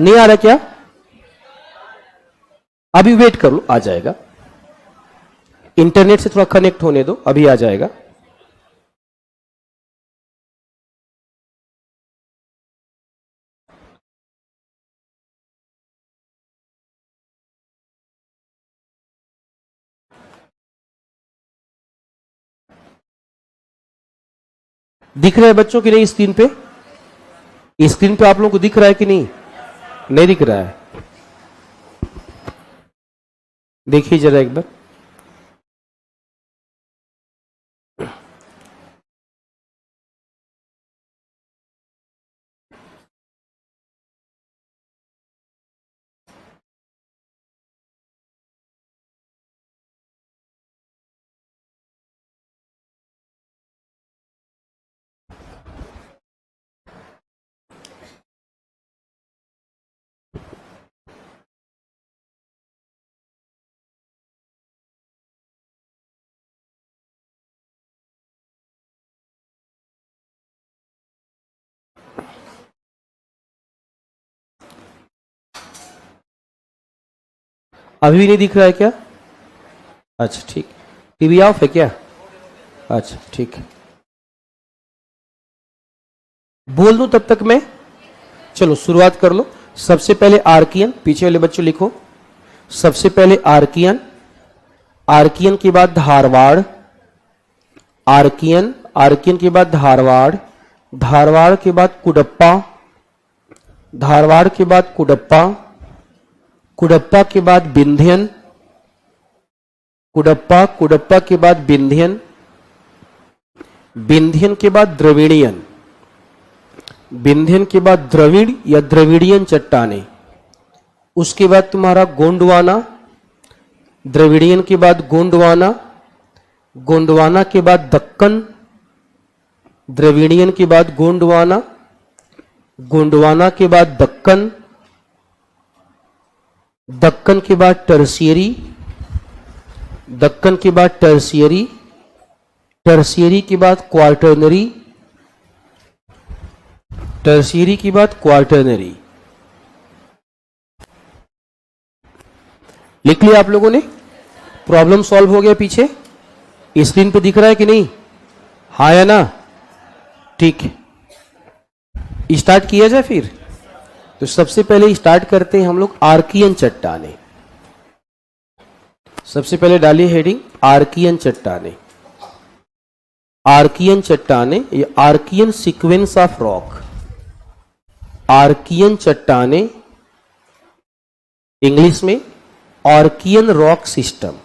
नहीं आ रहा क्या? अभी वेट कर लो, आ जाएगा। इंटरनेट से थोड़ा कनेक्ट होने दो, अभी आ जाएगा। दिख रहा है बच्चों की नहीं स्क्रीन पे? स्क्रीन पे आप लोगों को दिख रहा है कि नहीं? नहीं दिख रहा है? देखिए जरा एक बार। अभी भी नहीं दिख रहा है क्या? अच्छा ठीक। टीवी ऑफ है क्या? अच्छा ठीक है। बोल दूं तब तक मैं? चलो शुरुआत कर लो। सबसे पहले आर्कियन, पीछे वाले बच्चों लिखो। सबसे पहले आर्कियन, आर्कियन के बाद धारवाड़, आर्कियन, आर्कियन के बाद धारवाड़, धारवाड़ के बाद कुडप्पा, धारवाड़ के बाद कुडप्पा, कुडप्पा के बाद विंध्यन, कुडप्पा, कुडप्पा के बाद विंध्यन, विंध्यन के बाद द्रविड़ियन, विंध्यन के बाद द्रविड़ या द्रविड़ियन चट्टाने, उसके बाद तुम्हारा गोंडवाना, द्रविड़ियन के बाद गोंडवाना, गोंडवाना के बाद दक्कन, द्रविड़ियन के बाद गोंडवाना, गोंडवाना के बाद दक्कन, दक्कन के बाद टर्शियरी, दक्कन के बाद टर्शियरी, टर्शियरी के बाद क्वार्टरनरी, टर्शियरी के बाद क्वार्टरनरी। लिख लिया आप लोगों ने? प्रॉब्लम सॉल्व हो गया? पीछे स्क्रीन पे दिख रहा है कि नहीं? हाँ या ना? ठीक है, स्टार्ट किया जाए फिर। तो सबसे पहले स्टार्ट करते हैं हम लोग आर्कियन चट्टाने। सबसे पहले डालिए हेडिंग आर्कियन चट्टाने। आर्कियन चट्टाने, ये Archean sequence of rock. Archean चट्टाने, इंग्लिश में आर्कियन रॉक सिस्टम।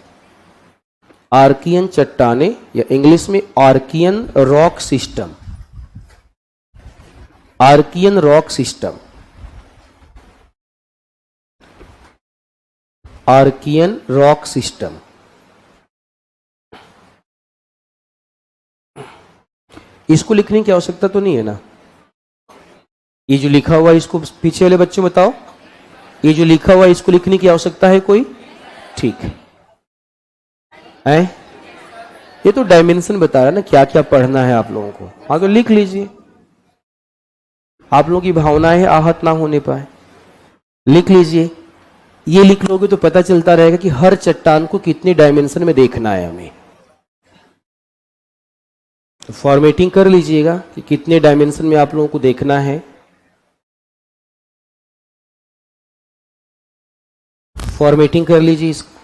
आर्कियन चट्टाने या इंग्लिश में Archean rock system. Archean rock system, Archean rock system. इसको लिखने की आवश्यकता तो नहीं है ना? ये जो लिखा हुआ है इसको पीछे वाले बच्चों बताओ। ये जो लिखा हुआ है इसको लिखने की आवश्यकता है कोई? ठीक है। ये तो डायमेंशन बता रहा है ना, क्या क्या पढ़ना है आप लोगों को। हाँ तो लिख लीजिए। आप लोगों की भावनाएं आहत ना होने पाए, लिख लीजिए। ये लिख लोगे तो पता चलता रहेगा कि हर चट्टान को कितने डायमेंशन में देखना है हमें। तो फॉर्मेटिंग कर लीजिएगा कि कितने डायमेंशन में आप लोगों को देखना है। फॉर्मेटिंग कर लीजिए इसको।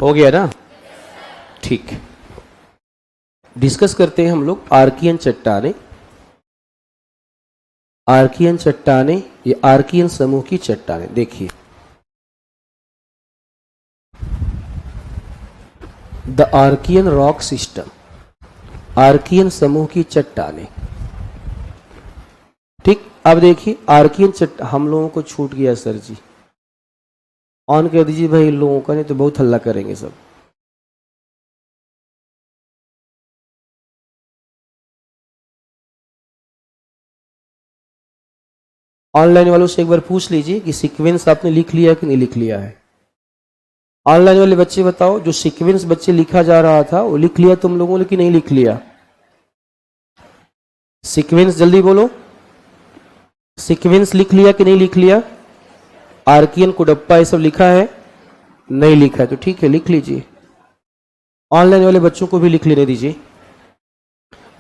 हो गया ना? ठीक। डिस्कस करते हैं हम लोग आर्कियन चट्टाने। आर्कियन चट्टाने, ये आर्कियन समूह की चट्टाने। देखिए, the Archean rock system. Archean समूह की चट्टानें। ठीक, अब देखिए आर्कियन हम लोगों को छूट गया सर जी, ऑन कर दीजिए भाई इन लोगों का, नहीं तो बहुत हल्ला करेंगे सब। ऑनलाइन वालों से एक बार पूछ लीजिए कि सीक्वेंस आपने लिख लिया कि नहीं लिख लिया है। ऑनलाइन वाले बच्चे बताओ, जो सीक्वेंस बच्चे लिखा जा रहा था वो लिख लिया तुम लोगों ने कि नहीं लिख लिया? सीक्वेंस जल्दी बोलो, सीक्वेंस लिख लिया कि नहीं लिख लिया? आर्कियन कुडप्पा ये सब लिखा है? नहीं लिखा है तो ठीक है लिख लीजिए। ऑनलाइन वाले बच्चों को भी लिख लेने दीजिए,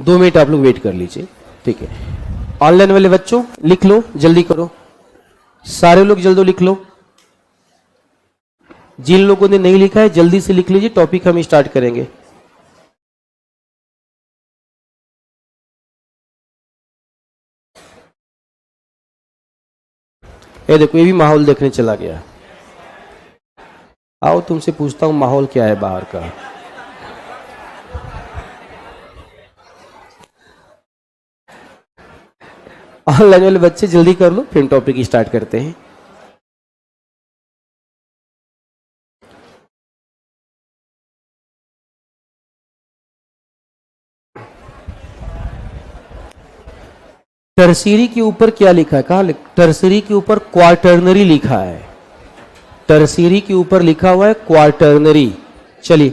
2 मिनट आप लोग वेट कर लीजिए, ठीक है। ऑनलाइन वाले बच्चों लिख लो, जल्दी करो, सारे लोग जल्दी लिख लो। जिन लोगों ने नहीं लिखा है जल्दी से लिख लीजिए, टॉपिक हम स्टार्ट करेंगे। ये देखो ये भी माहौल देखने चला गया। आओ तुमसे पूछता हूं माहौल क्या है बाहर का। ऑनलाइन वाले बच्चे जल्दी कर लो, फिर टॉपिक स्टार्ट करते हैं। टर्सरी के ऊपर क्या लिखा है? कहा टर्सरी के ऊपर क्वार्टरनरी लिखा है, टर्सरी के ऊपर लिखा हुआ है क्वार्टरनरी। चलिए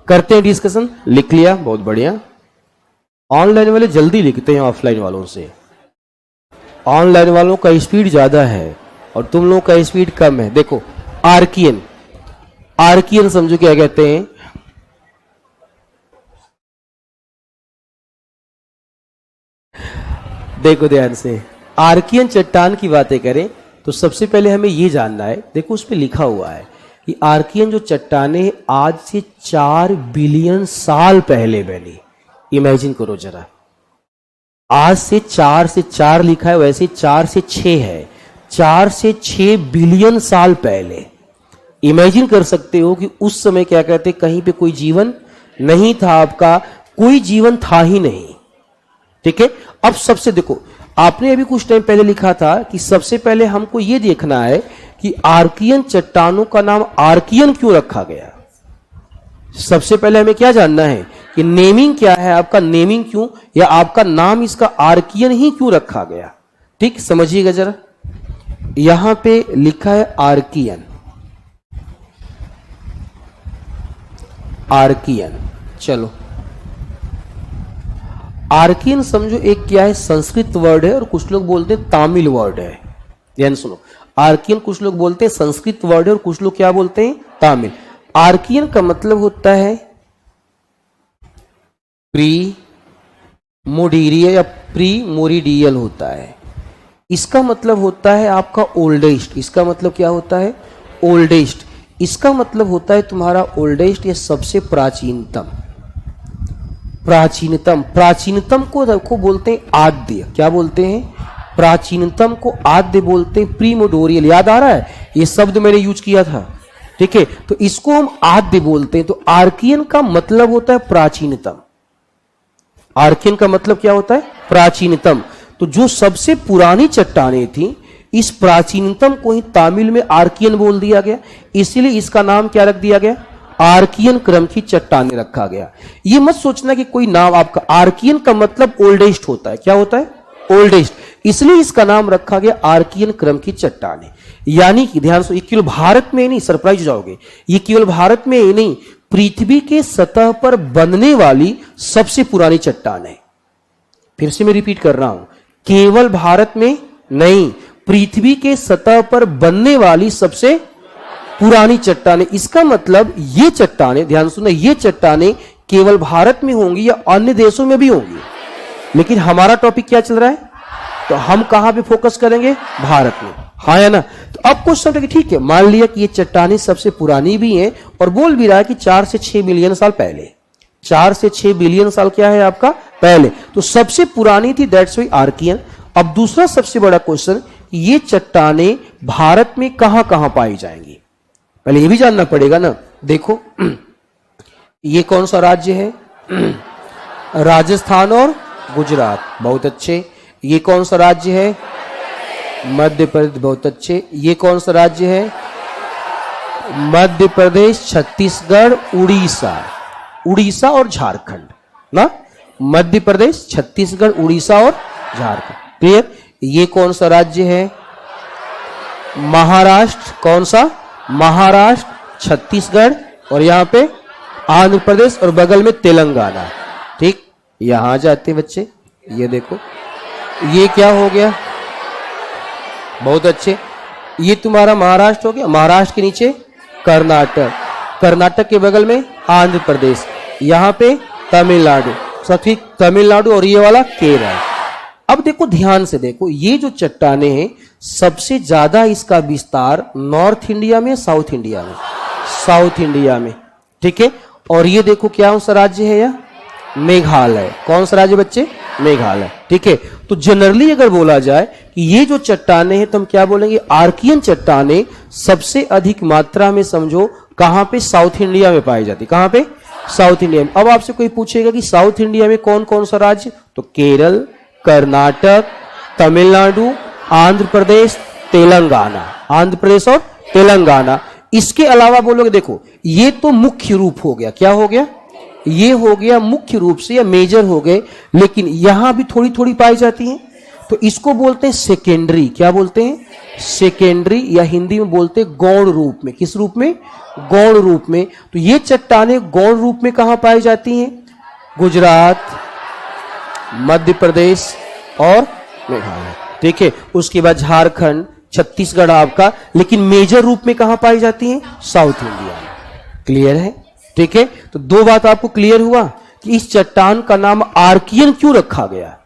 करते हैं डिस्कशन। लिख लिया, बहुत बढ़िया। ऑनलाइन वाले जल्दी लिखते हैं ऑफलाइन वालों से, ऑनलाइन वालों का स्पीड ज्यादा है और तुम लोगों का स्पीड कम है। देखो आर्कियन, आर्कियन समझो क्या कहते हैं? देखो ध्यान से, आर्कियन चट्टान की बातें करें तो सबसे पहले हमें यह जानना है, देखो उस पर लिखा हुआ है कि आर्कियन जो चट्टानें आज से 4 बिलियन साल पहले बनी। इमेजिन करो जरा, आज से 4 लिखा है, वैसे 4 से 6 है, 4 से 6 बिलियन साल पहले। इमेजिन कर सकते हो कि उस समय क्या कहते, कहीं पे कोई जीवन नहीं था, आपका कोई जीवन था ही नहीं। ठीक है, अब सबसे देखो, आपने अभी कुछ टाइम पहले लिखा था कि सबसे पहले हमको यह देखना है कि आर्कियन चट्टानों का नाम आर्कियन क्यों रखा गया। सबसे पहले हमें क्या जानना है कि नेमिंग क्या है आपका, नेमिंग क्यों, या आपका नाम इसका आर्कियन ही क्यों रखा गया। ठीक, समझिएगा जरा, यहां पे लिखा है आर्कियन, आर्कियन। चलो आर्कियन समझो एक क्या है, संस्कृत वर्ड है और कुछ लोग बोलते हैं तमिल वर्ड है। ध्यान सुनो, आर्कियन कुछ लोग बोलते हैं संस्कृत वर्ड है और कुछ लोग क्या बोलते हैं, तमिल। आर्कियन का मतलब होता है प्री मोडीरियल या प्री मोरिडियल होता है। इसका मतलब होता है आपका ओल्डेस्ट। इसका मतलब क्या होता है, ओल्डेस्ट। इसका मतलब होता है तुम्हारा ओल्डेस्ट या सबसे प्राचीनतम। प्राचीनतम, प्राचीनतम को देखो बोलते हैं आद्य। क्या बोलते हैं, प्राचीनतम को आद्य बोलते हैं, प्रीमोडोरियल। याद आ रहा है, ये शब्द मैंने यूज किया था। ठीक है, तो इसको हम आद्य बोलते हैं। तो आर्कियन का मतलब होता है प्राचीनतम। आर्कियन का मतलब क्या होता है, प्राचीनतम। तो जो सबसे पुरानी चट्टानें थी, इस प्राचीनतम को ही तमिल में आर्कियन बोल दिया गया, इसीलिए इसका नाम क्या रख दिया गया, आर्कियन क्रम की चट्टानें रखा गया। ये मत सोचना कि कोई नाम आपका, आर्कियन का मतलब ओल्डेस्ट होता है। क्या होता है, ओल्डेस्ट, इसलिए इसका नाम रखा गया आर्कियन क्रम की चट्टानें। यानी कि ध्यान से, ये केवल भारत में ही नहीं, सरप्राइज हो जाओगे, ये केवल भारत में ही नहीं, पृथ्वी के सतह पर बनने वाली सबसे पुरानी चट्टान है। फिर से मैं रिपीट कर रहा हूं, केवल भारत में नहीं, पृथ्वी के सतह पर बनने वाली सबसे पुरानी चट्टानें। इसका मतलब ये चट्टानें, ध्यान सुनो, ये चट्टानें केवल भारत में होंगी या अन्य देशों में भी होंगी, लेकिन हमारा टॉपिक क्या चल रहा है, तो हम कहां पे फोकस करेंगे, भारत में। हाँ है ना। तो अब क्वेश्चन है कि ठीक है, मान लिया कि ये चट्टानें सबसे पुरानी भी हैं और बोल भी रहा है कि 4 से 6 बिलियन साल पहले, 4 से 6 बिलियन साल क्या है आपका, पहले। तो सबसे पुरानी थी, दैट्स वाई आर्कियन। अब दूसरा सबसे बड़ा क्वेश्चन, ये चट्टानें भारत में कहां कहां पाई जाएंगी, पहले ये भी जानना पड़ेगा ना। देखो ये कौन सा राज्य है, राजस्थान और गुजरात, बहुत अच्छे। ये कौन सा राज्य है? मध्य प्रदेश, बहुत अच्छे। ये कौन सा राज्य है? मध्य प्रदेश, छत्तीसगढ़, उड़ीसा। उड़ीसा और झारखंड ना, मध्य प्रदेश, छत्तीसगढ़, उड़ीसा और झारखंड, क्लियर। ये कौन सा राज्य है? महाराष्ट्र। कौन सा? महाराष्ट्र, छत्तीसगढ़ और यहां पे आंध्र प्रदेश और बगल में तेलंगाना, ठीक। यहां जाते बच्चे, ये देखो, ये क्या हो गया? बहुत अच्छे। ये तुम्हारा महाराष्ट्र हो गया। महाराष्ट्र के नीचे कर्नाटक, कर्नाटक के बगल में आंध्र प्रदेश, यहां पे तमिलनाडु, सभी तमिलनाडु और ये वाला केरल। अब देखो, ध्यान से देखो, ये जो चट्टाने हैं सबसे ज्यादा इसका विस्तार नॉर्थ इंडिया में, साउथ इंडिया में? साउथ इंडिया में, ठीक है। और ये देखो क्या सा राज्य है यह? मेघालय। कौन सा राज्य बच्चे? मेघालय, ठीक है। तो जनरली अगर बोला जाए कि ये जो चट्टाने हैं तो हम क्या बोलेंगे? आर्कियन चट्टाने सबसे अधिक मात्रा में समझो कहां पे? साउथ इंडिया में पाई जाती। कहां पे? साउथ इंडिया में। अब आपसे कोई पूछेगा कि साउथ इंडिया में कौन कौन सा राज्य, तो केरल, कर्नाटक, तमिलनाडु, आंध्र प्रदेश, तेलंगाना। आंध्र प्रदेश और तेलंगाना। इसके अलावा बोलोगे, देखो ये तो मुख्य रूप हो गया। क्या हो गया? ये हो गया मुख्य रूप से या मेजर हो गए, लेकिन यहां भी थोड़ी थोड़ी पाई जाती हैं, तो इसको बोलते हैं सेकेंडरी। क्या बोलते हैं? सेकेंडरी, या हिंदी में बोलते हैं गौण रूप में। किस रूप में? गौण रूप में। तो ये चट्टाने गौण रूप में कहां पाई जाती हैं? गुजरात, मध्य प्रदेश और मेघालय, ठीक है। उसके बाद झारखंड, छत्तीसगढ़ आपका, लेकिन मेजर रूप में कहां पाई जाती हैं? साउथ इंडिया में। क्लियर है? ठीक है। तो दो बात आपको क्लियर हुआ कि इस चट्टान का नाम आर्कियन क्यों रखा गया?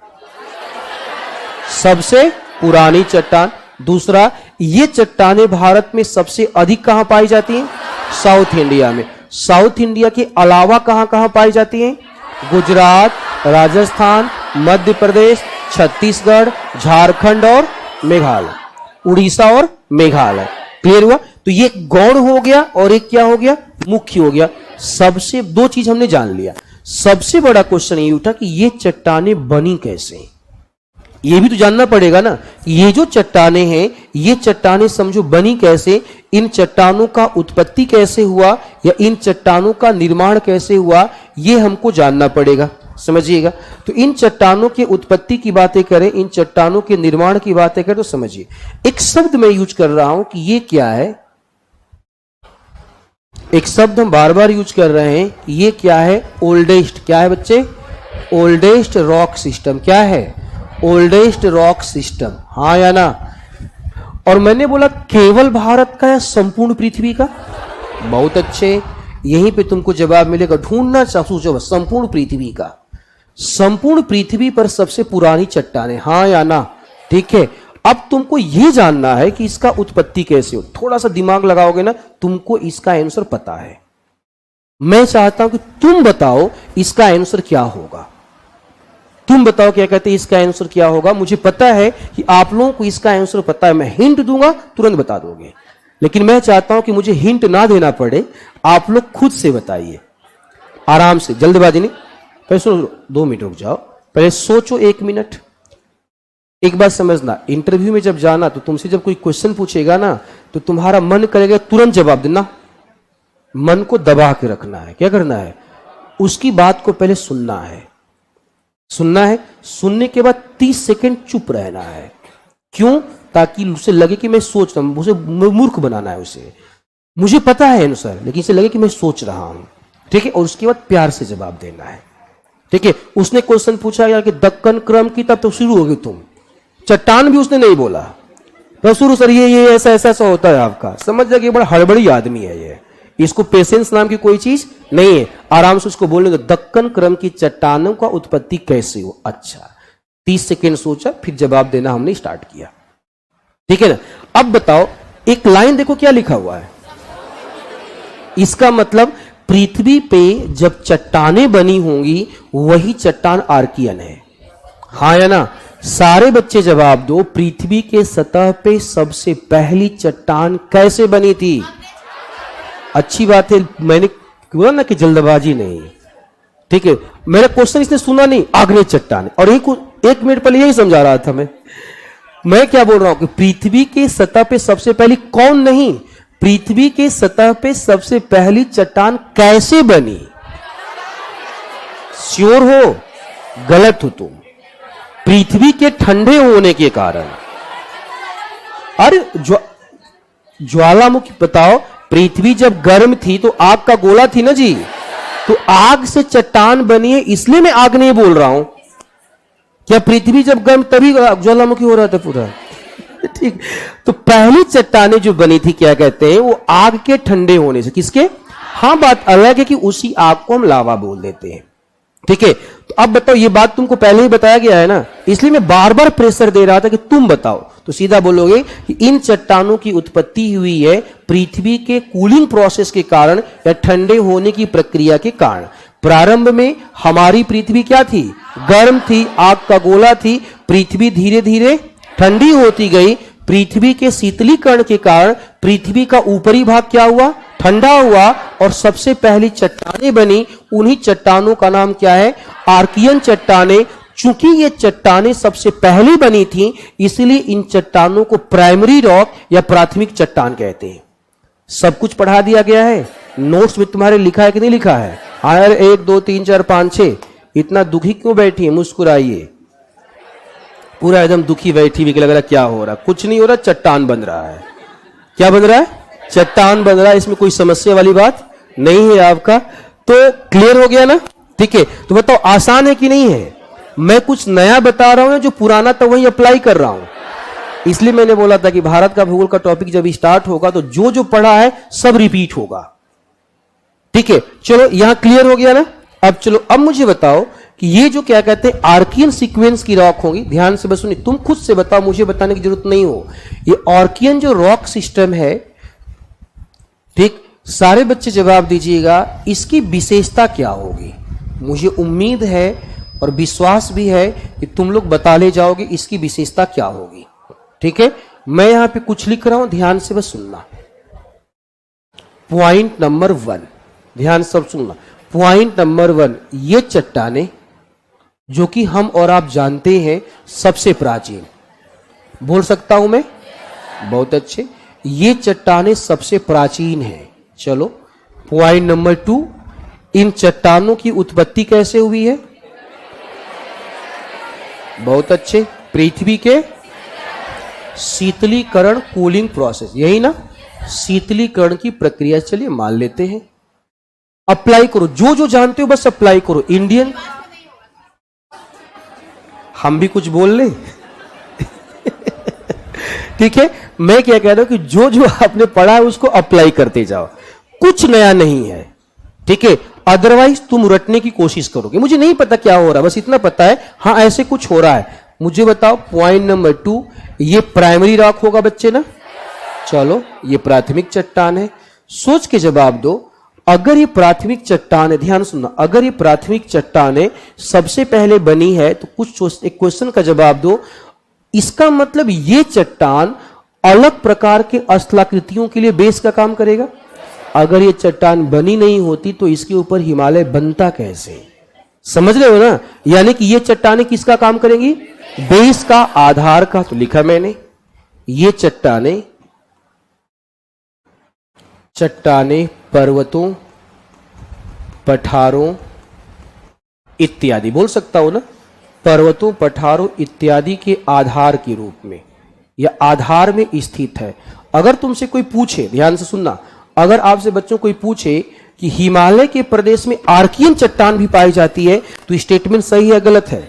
सबसे पुरानी चट्टान। दूसरा, ये चट्टाने भारत में सबसे अधिक कहां पाई जाती हैं? साउथ इंडिया में। साउथ इंडिया के अलावा कहां कहां पाई जाती हैं? गुजरात, राजस्थान, मध्य प्रदेश, छत्तीसगढ़, झारखंड और मेघालय, उड़ीसा और मेघालय। क्लियर हुआ? तो ये गौण हो गया और एक क्या हो गया? मुख्य हो गया। सबसे दो चीज हमने जान लिया। सबसे बड़ा क्वेश्चन ये उठा कि ये चट्टाने बनी कैसे? ये भी तो जानना पड़ेगा ना। ये जो चट्टाने हैं, ये चट्टाने समझो बनी कैसे, इन चट्टानों का उत्पत्ति कैसे हुआ या इन चट्टानों का निर्माण कैसे हुआ, ये हमको जानना पड़ेगा। समझिएगा। तो इन चट्टानों की उत्पत्ति की बातें करें, इन चट्टानों के निर्माण की बातें करें, तो समझिए एक शब्द मैं यूज कर रहा हूं कि ये क्या है। एक शब्द हम बार बार यूज कर रहे हैं, ये क्या है? ओल्डेस्ट। क्या है बच्चे? Oldest rock system. क्या है? ओल्डेस्ट रॉक सिस्टम, हाँ या ना? और मैंने बोला केवल भारत का या संपूर्ण पृथ्वी का? बहुत अच्छे, यहीं पे तुमको जवाब मिलेगा। ढूंढना सोचो, संपूर्ण पृथ्वी का। संपूर्ण पृथ्वी पर सबसे पुरानी चट्टानें, हाँ या ना? ठीक है। अब तुमको यह जानना है कि इसका उत्पत्ति कैसे हो। थोड़ा सा दिमाग लगाओगे ना, तुमको इसका आंसर पता है। मैं चाहता हूं कि तुम बताओ इसका आंसर क्या होगा। तुम बताओ क्या कहते हैं, इसका आंसर क्या होगा। मुझे पता है कि आप लोगों को इसका आंसर पता है। मैं हिंट दूंगा, तुरंत बता दोगे, लेकिन मैं चाहता हूं कि मुझे हिंट ना देना पड़े, आप लोग खुद से बताइए, आराम से, जल्दबाजी नहीं। पहले सुनो, 2 मिनट रुक जाओ, पहले सोचो 1 मिनट। एक बात समझना, इंटरव्यू में जब जाना तो तुमसे जब कोई क्वेश्चन पूछेगा ना, तो तुम्हारा मन करेगा तुरंत जवाब देना। मन को दबा के रखना है। क्या करना है? उसकी बात को पहले सुनना है। सुनना है, सुनने के बाद 30 सेकंड चुप रहना है। क्यों? ताकि उसे लगे कि मैं सोच रहा हूं। उसे मूर्ख बनाना है उसे। मुझे पता है आंसर, लेकिन इसे लगे कि मैं सोच रहा हूं। ठीक है। और उसके बाद प्यार से जवाब देना है। ठीक है। उसने क्वेश्चन पूछा यार कि दक्कन क्रम की, तब तो शुरू होगी तुम। चट्टान भी उसने नहीं बोला, तो शुरू सर ये ऐसा ऐसा ऐसा होता है आपका। समझ जाए कि बड़ा हड़बड़ी आदमी है ये, इसको पेशेंस नाम की कोई चीज नहीं है। आराम से उसको बोलने दो, दक्कन क्रम की चट्टानों का उत्पत्ति कैसे हो। अच्छा, 30 सेकेंड सोचा, फिर जवाब देना हमने स्टार्ट किया। ठीक है ना। अब बताओ, एक लाइन देखो क्या लिखा हुआ है। इसका मतलब पृथ्वी पे जब चट्टानें बनी होंगी वही चट्टान आर्कियन है, हाँ या ना? सारे बच्चे जवाब दो। पृथ्वी के सतह पे सबसे पहली चट्टान कैसे बनी थी? अच्छी बात है, मैंने बोला ना कि जल्दबाजी नहीं। ठीक है, मेरा क्वेश्चन इसने सुना नहीं, आग्नेय चट्टान। और एक मिनट पहले यही समझा रहा था मैं क्या बोल रहा हूं कि पृथ्वी के सतह पे सबसे पहली कौन नहीं, पृथ्वी के सतह पे सबसे पहली चट्टान कैसे बनी? श्योर हो? गलत हो तुम। पृथ्वी के ठंडे होने के कारण। अरे ज्वालामुखी, बताओ, पृथ्वी जब गर्म थी तो आग का गोला थी ना जी, तो आग से चट्टान बनी है, इसलिए मैं आग्नेय बोल रहा हूं। क्या पृथ्वी जब गर्म तभी ज्वालामुखी हो रहा था पूरा? ठीक। तो पहली चट्टानें जो बनी थी क्या कहते हैं, वो आग के ठंडे होने से। किसके? हाँ, बात अलग है कि उसी आग को हम लावा बोल देते हैं। ठीक है, तो अब बताओ, ये बात तुमको पहले ही बताया गया है ना, इसलिए मैं बार बार प्रेशर दे रहा था कि तुम बताओ। तो सीधा बोलोगे कि इन चट्टानों की उत्पत्ति हुई है पृथ्वी के कूलिंग प्रोसेस के कारण या ठंडे होने की प्रक्रिया के कारण। प्रारंभ में हमारी पृथ्वी क्या थी? गर्म थी, आग का गोला थी। पृथ्वी धीरे धीरे ठंडी होती गई। पृथ्वी के शीतलीकरण के कारण पृथ्वी का ऊपरी भाग क्या हुआ? ठंडा हुआ, और सबसे पहली चट्टानें बनी। उन्हीं चट्टानों का नाम क्या है? आर्कियन चट्टानें। चूंकि ये चट्टानें सबसे पहली बनी थी, इसलिए इन चट्टानों को प्राइमरी रॉक या प्राथमिक चट्टान कहते हैं। सब कुछ पढ़ा दिया गया है, नोट्स में तुम्हारे लिखा है कि नहीं लिखा है? आयर 1 2 3 4 5 6। इतना दुखी क्यों बैठी है? मुस्कुराइए। पूरा एकदम दुखी बैठी हुई, लग रहा क्या हो रहा? कुछ नहीं हो रहा, चट्टान बन रहा है। क्या बन रहा है? चट्टान बन रहा है। इसमें कोई समस्या वाली बात नहीं है आपका। तो क्लियर हो गया ना? ठीक है, तो बताओ आसान है कि नहीं है? मैं कुछ नया बता रहा हूं, जो पुराना तो वही अप्लाई कर रहा हूं। इसलिए मैंने बोला था कि भारत का भूगोल का टॉपिक जब स्टार्ट होगा तो जो जो पढ़ा है सब रिपीट होगा। ठीक है, चलो यहां क्लियर हो गया ना? अब चलो, अब मुझे बताओ कि ये जो क्या कहते हैं आर्कियन सीक्वेंस की रॉक होगी। ध्यान से बस सुनिए, तुम खुद से बताओ, मुझे बताने की जरूरत नहीं हो। ये आर्कियन जो रॉक सिस्टम है, ठीक, सारे बच्चे जवाब दीजिएगा, इसकी विशेषता क्या होगी? मुझे उम्मीद है और विश्वास भी है कि तुम लोग बता ले जाओगे इसकी विशेषता क्या होगी। ठीक है, मैं यहां पे कुछ लिख रहा हूं, ध्यान से बस सुनना। पॉइंट नंबर 1, ध्यान सब सुनना। पॉइंट नंबर 1, ये चट्टानें जो कि हम और आप जानते हैं सबसे प्राचीन, बोल सकता हूं मैं? बहुत अच्छे, ये चट्टानें सबसे प्राचीन हैं। चलो पॉइंट नंबर 2, इन चट्टानों की उत्पत्ति कैसे हुई है? बहुत अच्छे, पृथ्वी के शीतलीकरण, कूलिंग प्रोसेस, यही ना? शीतलीकरण की प्रक्रिया। चलिए मान लेते हैं, अप्लाई करो, जो जो जानते हो बस अप्लाई करो। इंडियन, हम भी कुछ बोल ले। ठीक है, मैं क्या कह रहा हूं कि जो जो आपने पढ़ा है उसको अप्लाई करते जाओ, कुछ नया नहीं है। ठीक है, अदरवाइज तुम रटने की कोशिश करोगे। मुझे नहीं पता क्या हो रहा, बस इतना पता है हाँ ऐसे कुछ हो रहा है। मुझे बताओ पॉइंट नंबर 2, ये प्राइमरी रॉक होगा बच्चे ना? चलो, ये प्राथमिक चट्टान है। सोच के जवाब दो, अगर ये प्राथमिक चट्टान है, ध्यान सुनना, अगर ये प्राथमिक चट्टान है सबसे पहले बनी है तो कुछ एक क्वेश्चन का जवाब दो। इसका मतलब ये चट्टान अलग प्रकार के स्थलाकृतियों के लिए बेस का काम करेगा। अगर ये चट्टान बनी नहीं होती तो इसके ऊपर हिमालय बनता कैसे? समझ रहे हो ना? यानी कि ये चट्टानें किसका काम करेंगी? बेस का, आधार का। तो लिखा मैंने, ये चट्टानें पर्वतों, पठारों इत्यादि, बोल सकता हूं ना, पर्वतों, पठारों इत्यादि के आधार के रूप में या आधार में स्थित है। अगर तुमसे कोई पूछे, ध्यान से सुनना, अगर आपसे बच्चों कोई पूछे कि हिमालय के प्रदेश में आर्कियन चट्टान भी पाई जाती है, तो स्टेटमेंट सही है गलत है?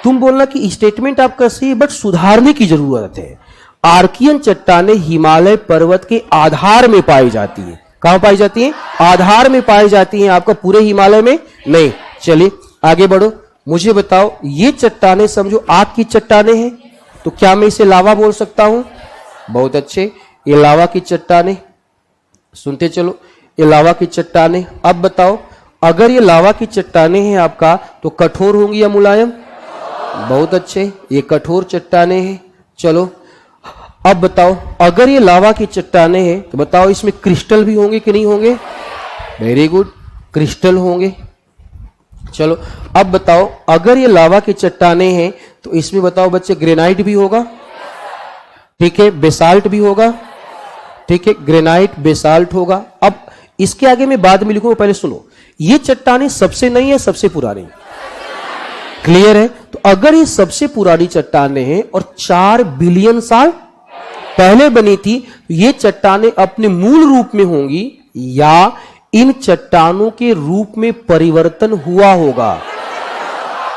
तुम बोलना कि स्टेटमेंट आपका सही है बट सुधारने की जरूरत है। आर्कियन चट्टानें हिमालय पर्वत के आधार में पाई जाती है। कहां पाई जाती है? आधार में पाई जाती हैं, आपका पूरे हिमालय में नहीं। चलिए आगे बढ़ो, मुझे बताओ, ये चट्टानें समझो आग की चट्टानें हैं, तो क्या मैं इसे लावा बोल सकता हूं? बहुत अच्छे, ये लावा की चट्टानें, सुनते चलो, ये लावा की चट्टानें। अब बताओ, अगर ये लावा की चट्टानें हैं आपका, तो कठोर होंगी या मुलायम? बहुत अच्छे, ये कठोर चट्टानें हैं। चलो अब बताओ, अगर ये लावा की चट्टानें हैं तो बताओ इसमें क्रिस्टल भी होंगे कि नहीं होंगे? वेरी गुड, क्रिस्टल होंगे। चलो अब बताओ, अगर ये लावा की चट्टाने हैं तो इसमें बताओ बच्चे ग्रेनाइट भी होगा, ठीक है, बेसाल्ट भी होगा, ठीक है, ग्रेनाइट बेसाल्ट होगा। अब इसके आगे मैं बाद में लिखूंगा, पहले सुनो, ये चट्टाने सबसे नई है सबसे पुरानी? क्लियर है? तो अगर ये सबसे पुरानी चट्टाने हैं और 4 बिलियन साल पहले बनी थी, तो ये चट्टाने अपने मूल रूप में होंगी या इन चट्टानों के रूप में परिवर्तन हुआ होगा?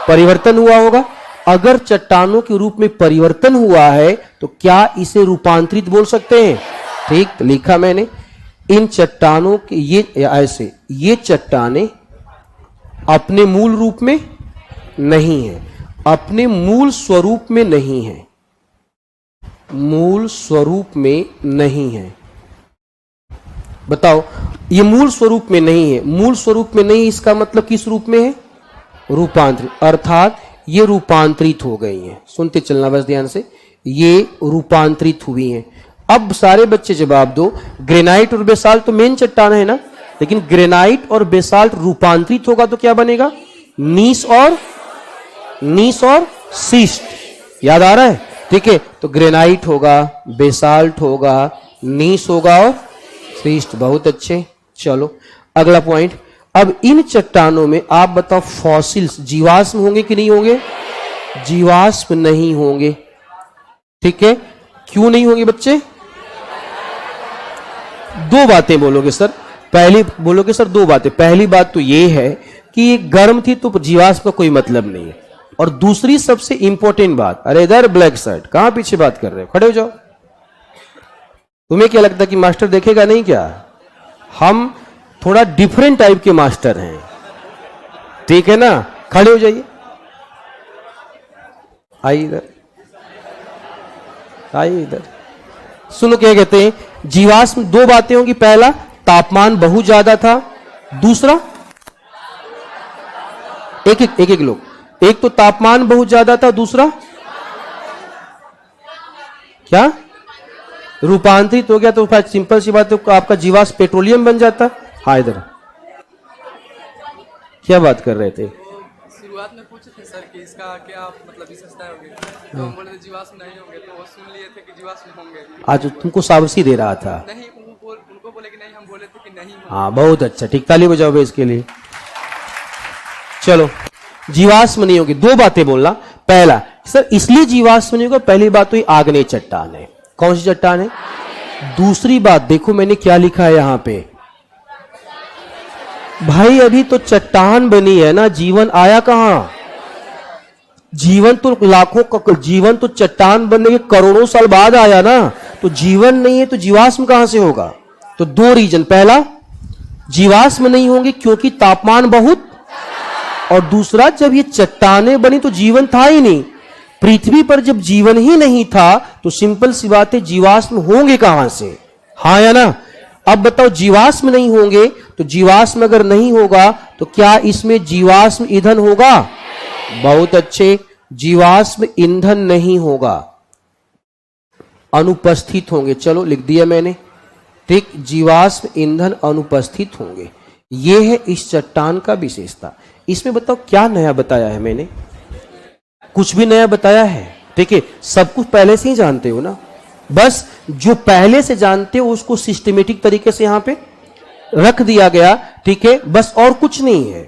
परिवर्तन हुआ होगा। अगर चट्टानों के रूप में परिवर्तन हुआ है तो क्या इसे रूपांतरित बोल सकते हैं? ठीक, तो लिखा मैंने, इन चट्टानों के ये ऐसे, ये चट्टाने अपने मूल रूप में नहीं है, अपने मूल स्वरूप में नहीं है, मूल स्वरूप में नहीं है। बताओ, ये मूल स्वरूप में नहीं है, मूल स्वरूप में नहीं, इसका मतलब किस रूप में है? रूपांतरित, अर्थात ये रूपांतरित हो गई हैं। सुनते चलना बस ध्यान से, ये रूपांतरित हुई हैं। अब सारे बच्चे जवाब दो, ग्रेनाइट और बेसाल्ट तो मेन चट्टान है ना, लेकिन ग्रेनाइट और बेसाल्ट रूपांतरित होगा तो क्या बनेगा? नीस और सीस्ट। याद आ रहा है? ठीक है, तो ग्रेनाइट होगा, बेसाल्ट होगा, नीस होगा और सीस्ट। बहुत अच्छे। चलो अगला पॉइंट, अब इन चट्टानों में आप बताओ फॉसिल्स, जीवाश्म होंगे कि नहीं होंगे? जीवाश्म नहीं होंगे, ठीक है। क्यों नहीं होंगे बच्चे? दो बातें बोलोगे सर, पहली बोलोगे सर दो बातें। पहली बात तो ये है कि ये गर्म थी तो जीवाश्म का कोई मतलब नहीं है, और दूसरी सबसे इंपॉर्टेंट बात, अरे इधर ब्लैक शर्ट कहां पीछे बात कर रहे हो, खड़े हो जाओ। तुम्हें क्या लगता है कि मास्टर देखेगा नहीं क्या? हम थोड़ा डिफरेंट टाइप के मास्टर हैं, ठीक है ना। खड़े हो जाइए, आइए इधर, आइए इधर। सुनो क्या कहते हैं, जीवाश्म दो बातें होंगी। पहला, तापमान बहुत ज्यादा था। दूसरा, एक लोग, एक तो तापमान बहुत ज्यादा था, दूसरा क्या? रूपांतरित हो गया। तो सिंपल सी बात है, तो आपका जीवाश्म पेट्रोलियम बन जाता। हाँ इधर, क्या बात कर रहे थे? शुरुआत में पूछे थे सर कि इसका क्या मतलब विशेषता होगी, तो हम बोले थे जीवाश्म नहीं होंगे, तो वो सुन लिए थे कि जीवाश्म होंगे। आज तुमको शाबाशी दे रहा था। नहीं, उनको बोले कि नहीं, हम बोले थे कि नहीं होंगे। हाँ बहुत अच्छा, ठीक, ताली बजाओ इसके लिए। चलो, जीवाश्म नहीं होगी, दो बातें बोलना। पहला, सर इसलिए जीवाश्म नहीं होगा, पहली बात तो ये आग्नेय चट्टान है। कौन सी चट्टान है? दूसरी बात देखो मैंने क्या लिखा है यहां पे, भाई अभी तो चट्टान बनी है ना, जीवन आया कहां? जीवन तो लाखों का, जीवन तो चट्टान बनने के करोड़ों साल बाद आया ना, तो जीवन नहीं है तो जीवाश्म कहां से होगा? तो दो रीजन, पहला जीवाश्म नहीं होंगे क्योंकि तापमान बहुत, और दूसरा जब ये चट्टानें बनी तो जीवन था ही नहीं। पृथ्वी पर जब जीवन ही नहीं था तो सिंपल सी बात है, जीवाश्म होंगे कहां से? हाँ या ना? अब बताओ, जीवाश्म नहीं होंगे तो जीवाश्म अगर नहीं होगा तो क्या इसमें जीवाश्म ईंधन होगा? बहुत अच्छे, जीवाश्म ईंधन नहीं होगा, अनुपस्थित होंगे। चलो लिख दिया मैंने, ठीक, जीवाश्म ईंधन अनुपस्थित होंगे। यह है इस चट्टान का विशेषता। इसमें बताओ क्या नया बताया है मैंने? कुछ भी नया बताया है? ठीक है, सब कुछ पहले से ही जानते हो ना, बस जो पहले से जानते हो उसको सिस्टमेटिक तरीके से यहां पे रख दिया गया, ठीक है, बस और कुछ नहीं है,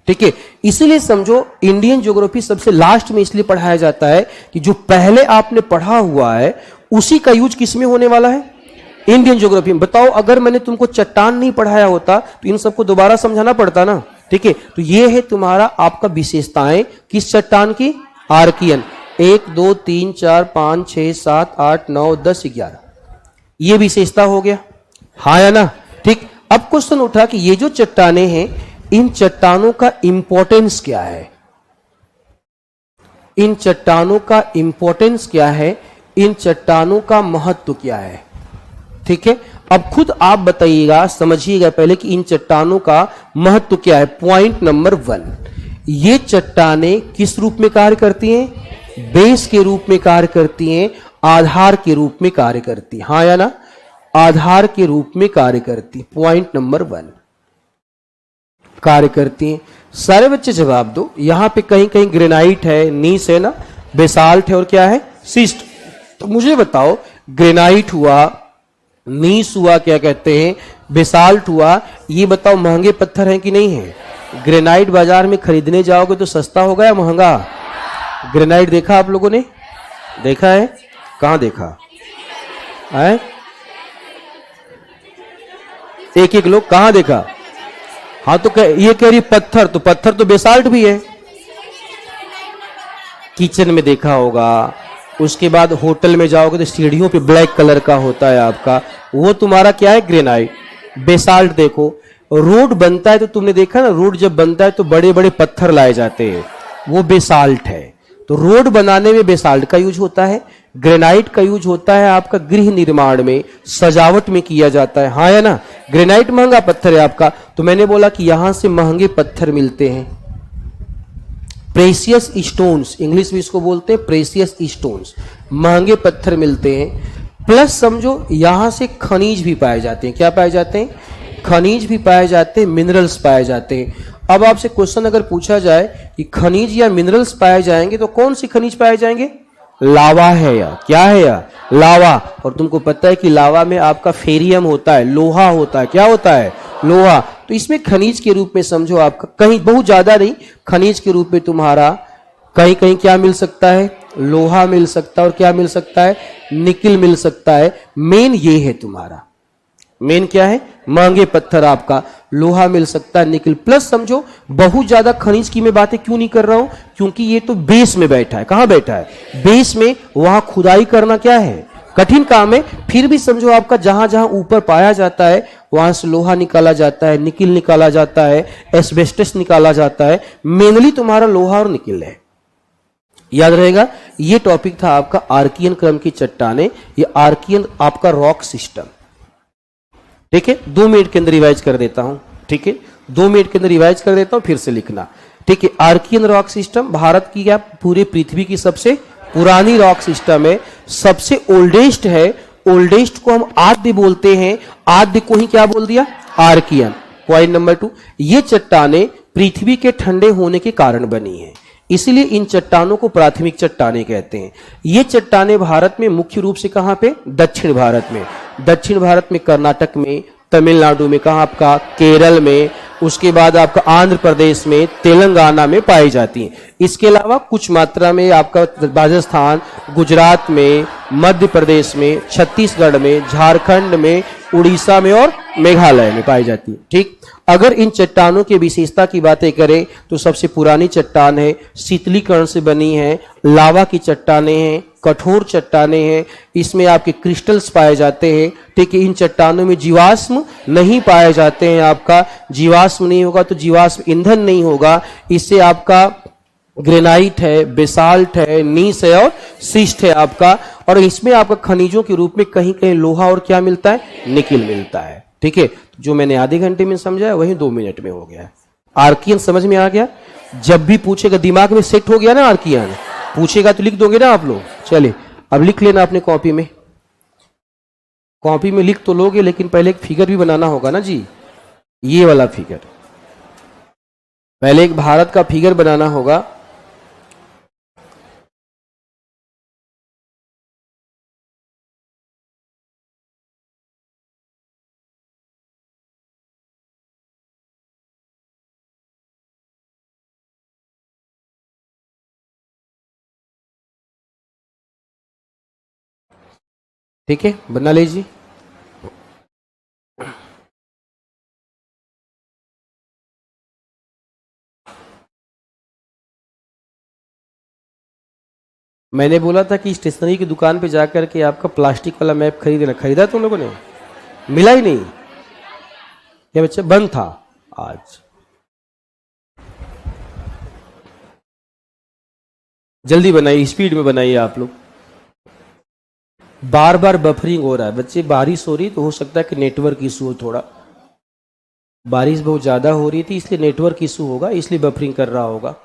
ठीक है। इसीलिए समझो इंडियन ज्योग्राफी सबसे लास्ट में इसलिए पढ़ाया जाता है कि जो पहले आपने पढ़ा हुआ है उसी का यूज किसमें होने वाला है? इंडियन ज्योग्राफी में। बताओ अगर मैंने तुमको चट्टान नहीं पढ़ाया होता तो इन सबको दोबारा समझाना पड़ता ना, ठीक है। तो ये है तुम्हारा आपका विशेषताएं किस चट्टान की? आर्कियन। 1 2 3 4 5 6 7 8 9 10 11, ये विशेषता हो गया, हाँ या ना? ठीक। अब क्वेश्चन उठा कि ये जो चट्टाने हैं, इन चट्टानों का इंपॉर्टेंस क्या है? इन चट्टानों का इंपॉर्टेंस क्या है? इन चट्टानों का महत्व क्या है? ठीक है, अब खुद आप बताइएगा, समझिएगा पहले कि इन चट्टानों का महत्व क्या है। पॉइंट नंबर 1, ये चट्टाने किस रूप में कार्य करती हैं? बेस के रूप में कार्य करती हैं, आधार के रूप में कार्य करती हैं, हाँ या ना? आधार के रूप में कार्य करती, पॉइंट नंबर 1, कार्य करती हैं। सारे बच्चे जवाब दो। यहां पे कहीं कहीं ग्रेनाइट है, नीस है ना, बेसाल्ट है और क्या है, सिस्ट। तो मुझे बताओ, ग्रेनाइट हुआ, नीस हुआ, क्या कहते हैं, बेसाल्ट हुआ, ये बताओ महंगे पत्थर हैं कि नहीं है? ग्रेनाइट बाजार में खरीदने जाओगे तो सस्ता होगा या महंगा? ग्रेनाइट देखा आप लोगों ने? देखा है? कहां देखा है? एक एक लोग कहां देखा? हाँ तो ये कह रही पत्थर, तो पत्थर तो बेसाल्ट भी है। किचन में देखा होगा, उसके बाद होटल में जाओगे तो सीढ़ियों पे ब्लैक कलर का होता है आपका, वो तुम्हारा क्या है, ग्रेनाइट। बेसाल्ट देखो, रोड बनता है तो तुमने देखा ना, रोड जब बनता है तो बड़े बड़े पत्थर लाए जाते हैं, वो बेसाल्ट है। तो रोड बनाने में बेसाल्ट का यूज होता है, ग्रेनाइट का यूज होता है आपका गृह निर्माण में, सजावट में किया जाता है, हाँ या ना। ग्रेनाइट महंगा पत्थर है आपका, तो मैंने बोला कि यहां से महंगे पत्थर मिलते हैं, प्रेसियस स्टोन्स, इंग्लिश में इसको बोलते हैं प्रेसियस स्टोन्स, महंगे पत्थर मिलते हैं। प्लस समझो यहां से खनिज भी पाए जाते हैं। क्या पाए जाते हैं? खनिज भी पाए जाते हैं, मिनरल्स पाए जाते हैं। अब आपसे क्वेश्चन अगर पूछा जाए कि खनिज या मिनरल्स पाए जाएंगे तो कौन सी खनिज पाए जाएंगे? लावा है या क्या है, या लावा। और तुमको पता है कि लावा में आपका फेरियम होता है, लोहा होता है, क्या होता है, लोहा। तो इसमें खनिज के रूप में समझो आपका, कहीं बहुत ज्यादा नहीं, खनिज के रूप में तुम्हारा कहीं कहीं क्या मिल सकता है, लोहा मिल सकता है, और क्या मिल सकता है, निकिल मिल सकता है। मेन ये है तुम्हारा, मेन क्या है, महंगे पत्थर आपका लोहा मिल सकता है, निकल। प्लस समझो बहुत ज्यादा खनिज की मैं बातें क्यों नहीं कर रहा हूं, क्योंकि ये तो बेस में बैठा है। कहां बैठा है? बेस में। वहां खुदाई करना क्या है, कठिन काम है। फिर भी समझो आपका जहां जहां ऊपर पाया जाता है वहां से लोहा निकाला जाता है, निकिल निकाला जाता है, एस्बेस्टस निकाला जाता है। मेनली तुम्हारा लोहा और निकिल है, याद रहेगा। ये टॉपिक था आपका आर्कियन क्रम की चट्टाने, ये आर्कियन आपका रॉक सिस्टम। ठीक है, 2 मिनट के अंदर रिवाइज कर देता हूं। ठीक है, 2 मिनट के अंदर रिवाइज कर देता हूं, फिर से लिखना। ठीक है, आर्कियन रॉक सिस्टम भारत की क्या, पूरे पृथ्वी की सबसे पुरानी रॉक सिस्टम है, सबसे ओल्डेस्ट है। ओल्डेस्ट को हम आद्य बोलते हैं, आद्य को ही क्या बोल दिया, आर्कियन। पॉइंट नंबर 2, ये चट्टाने पृथ्वी के ठंडे होने के कारण बनी है, इसलिए इन चट्टानों को प्राथमिक चट्टाने कहते हैं। ये चट्टाने भारत में मुख्य रूप से कहां पे, दक्षिण भारत में। दक्षिण भारत में कर्नाटक में, तमिलनाडु में, कहां आपका, केरल में, उसके बाद आपका आंध्र प्रदेश में, तेलंगाना में पाई जाती हैं। इसके अलावा कुछ मात्रा में आपका राजस्थान, गुजरात में, मध्य प्रदेश में, छत्तीसगढ़ में, झारखंड में, उड़ीसा में और मेघालय में पाई जाती है। ठीक, अगर इन चट्टानों की विशेषता की बातें करें तो सबसे पुरानी चट्टान है, शीतलीकरण से बनी है, लावा की चट्टानें हैं, कठोर चट्टानें हैं, इसमें आपके क्रिस्टल्स पाए जाते हैं। ठीक है, इन चट्टानों में जीवाश्म नहीं पाए जाते हैं। आपका जीवाश्म नहीं होगा तो जीवाश्म ईंधन नहीं होगा। इससे आपका ग्रेनाइट है, बेसाल्ट है, नीस है और सिस्ट है आपका। और इसमें आपका खनिजों के रूप में कहीं कहीं लोहा और क्या मिलता है, निकिल मिलता है। ठीक है, जो मैंने आधे घंटे में समझाया वही 2 मिनट में हो गया। आर्कियन समझ में आ गया? जब भी पूछेगा, दिमाग में सेट हो गया ना आर्कियन, पूछेगा तो लिख दोगे ना आप लोग। चलिए अब लिख लेना अपने कॉपी में। कॉपी में लिख तो लोगे, लेकिन पहले एक फिगर भी बनाना होगा ना जी, ये वाला फिगर। पहले एक भारत का फिगर बनाना होगा। ठीक है, बना लीजिए। मैंने बोला था कि स्टेशनरी की दुकान पे जाकर के आपका प्लास्टिक वाला मैप खरीदना, खरीदा तुम लोगों ने? मिला ही नहीं क्या बच्चा? बंद था आज। जल्दी बनाइए, स्पीड में बनाइए आप लोग। बार बार बफरिंग हो रहा है बच्चे, बारिश हो रही तो हो सकता है कि नेटवर्क इशू हो थोड़ा। बारिश बहुत ज्यादा हो रही थी इसलिए नेटवर्क इशू होगा, इसलिए बफरिंग कर रहा होगा।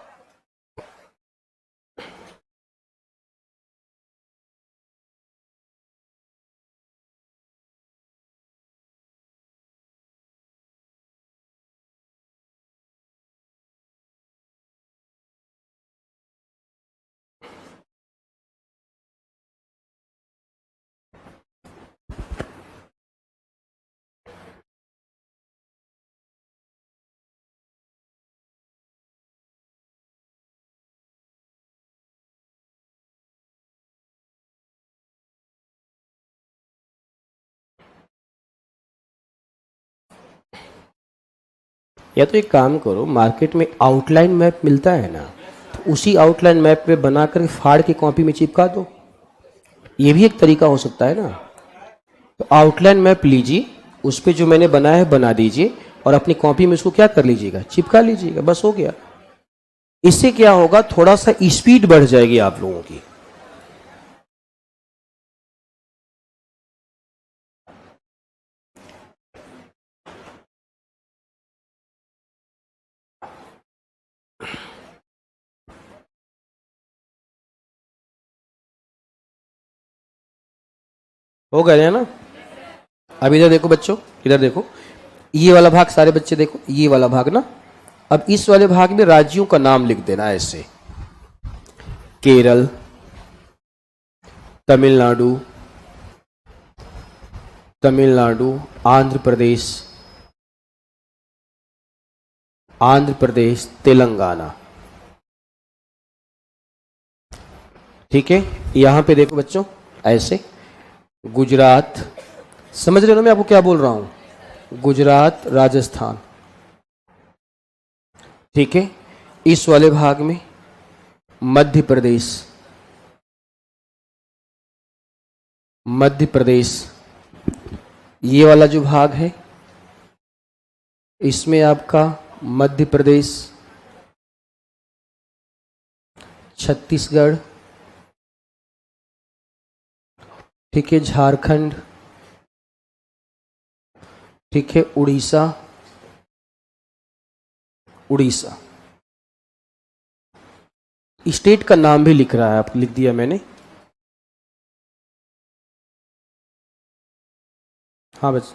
या तो एक काम करो, मार्केट में आउटलाइन मैप मिलता है ना, तो उसी आउटलाइन मैप पे बना कर फाड़ के कॉपी में चिपका दो, ये भी एक तरीका हो सकता है ना। तो आउटलाइन मैप लीजिए, उस पर जो मैंने बनाया है बना दीजिए और अपनी कॉपी में उसको क्या कर लीजिएगा, चिपका लीजिएगा, बस हो गया। इससे क्या होगा, थोड़ा सा स्पीड बढ़ जाएगी आप लोगों की। हो गया ना। अब इधर देखो बच्चों, इधर देखो, ये वाला भाग सारे बच्चे देखो, ये वाला भाग ना। अब इस वाले भाग में राज्यों का नाम लिख देना ऐसे, केरल, तमिलनाडु, तमिलनाडु, आंध्र प्रदेश, आंध्र प्रदेश, तेलंगाना। ठीक है, यहां पे देखो बच्चों ऐसे, गुजरात, समझ रहे हो ना मैं आपको क्या बोल रहा हूं, गुजरात, राजस्थान। ठीक है, इस वाले भाग में मध्य प्रदेश, मध्य प्रदेश, ये वाला जो भाग है इसमें आपका मध्य प्रदेश, छत्तीसगढ़, ठीक है, झारखंड, ठीक है, उड़ीसा, उड़ीसा। स्टेट का नाम भी लिख रहा है, आप लिख दिया मैंने। हाँ बस,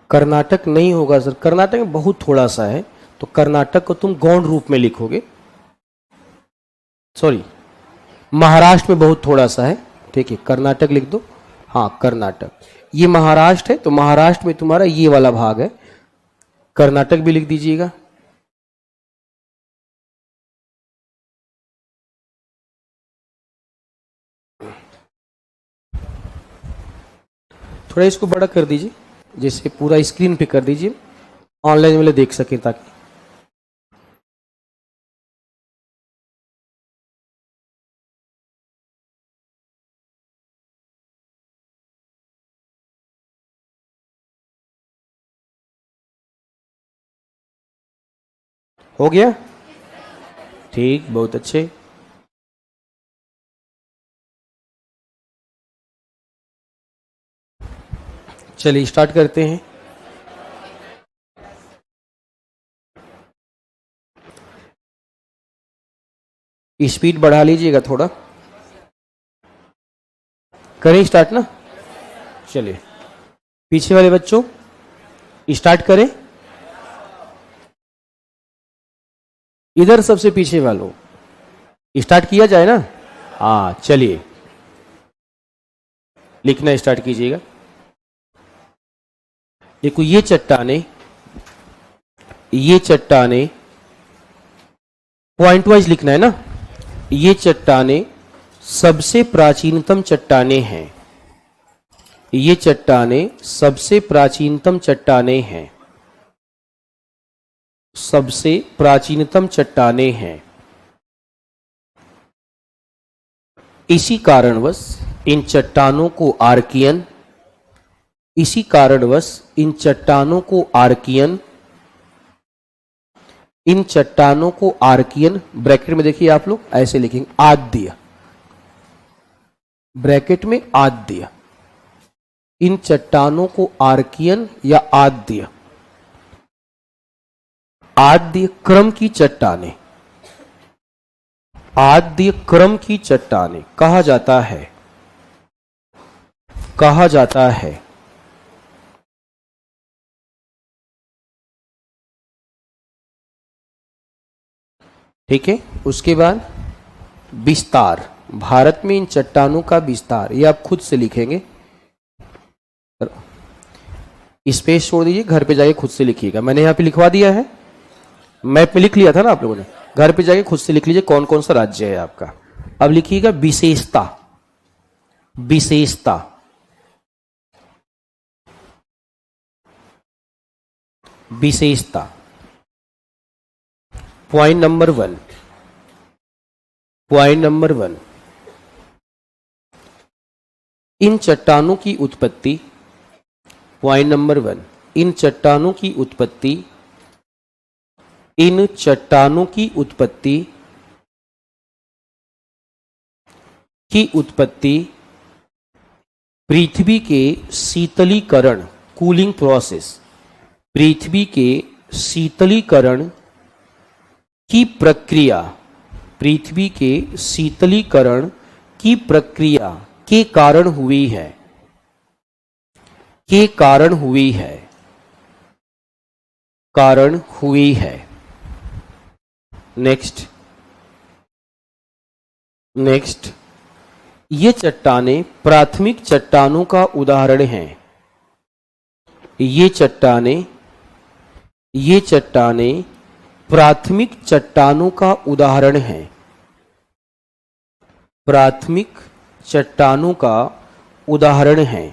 कर्नाटक नहीं होगा सर, कर्नाटक में बहुत थोड़ा सा है, तो कर्नाटक को तुम गौण रूप में लिखोगे, सॉरी, महाराष्ट्र में बहुत थोड़ा सा है, ठीक है, कर्नाटक लिख दो। हाँ कर्नाटक, ये महाराष्ट्र है, तो महाराष्ट्र में तुम्हारा ये वाला भाग है, कर्नाटक भी लिख दीजिएगा। थोड़ा इसको बड़ा कर दीजिए, जैसे पूरा स्क्रीन पे कर दीजिए, ऑनलाइन वाले देख सकें ताकि। हो गया, ठीक, बहुत अच्छे। चलिए स्टार्ट करते हैं। स्पीड बढ़ा लीजिएगा थोड़ा, करें स्टार्ट ना। चलिए पीछे वाले बच्चों स्टार्ट करें, इधर सबसे पीछे वालों स्टार्ट किया जाए ना। हाँ चलिए, लिखना स्टार्ट कीजिएगा। देखो ये चट्टाने, ये चट्टाने पॉइंट वाइज लिखना है ना, ये चट्टाने सबसे प्राचीनतम चट्टाने हैं, ये चट्टाने सबसे प्राचीनतम चट्टाने हैं, सबसे प्राचीनतम चट्टाने हैं। इसी कारणवश इन चट्टानों को आर्कियन, इसी कारणवश इन चट्टानों को आर्कियन, इन चट्टानों को आर्कियन, ब्रैकेट में देखिए आप लोग ऐसे लिखेंगे, आद्य, ब्रैकेट में आद्य, इन चट्टानों को आर्कियन या आद्य, आद्य क्रम की चट्टाने, आद्य क्रम की चट्टाने कहा जाता है, कहा जाता है। ठीक है, उसके बाद विस्तार, भारत में इन चट्टानों का विस्तार, ये आप खुद से लिखेंगे, स्पेस छोड़ दीजिए, घर पे जाके खुद से लिखिएगा। मैंने यहाँ पे लिखवा दिया है, मैप में लिख लिया था ना आप लोगों ने, घर पे जाके खुद से लिख लीजिए कौन कौन सा राज्य है आपका। अब लिखिएगा विशेषता, विशेषता, विशेषता। पॉइंट नंबर 1, पॉइंट नंबर 1, इन चट्टानों की उत्पत्ति, पॉइंट नंबर 1, इन चट्टानों की उत्पत्ति, इन चट्टानों की उत्पत्ति पृथ्वी के शीतलीकरण, कूलिंग प्रोसेस, पृथ्वी के शीतलीकरण की प्रक्रिया, पृथ्वी के शीतलीकरण की प्रक्रिया के कारण हुई है, के कारण हुई है, कारण हुई है। नेक्स्ट, नेक्स्ट, ये चट्टानें प्राथमिक चट्टानों का उदाहरण हैं। ये चट्टानें प्राथमिक चट्टानों का उदाहरण हैं, प्राथमिक चट्टानों का उदाहरण है,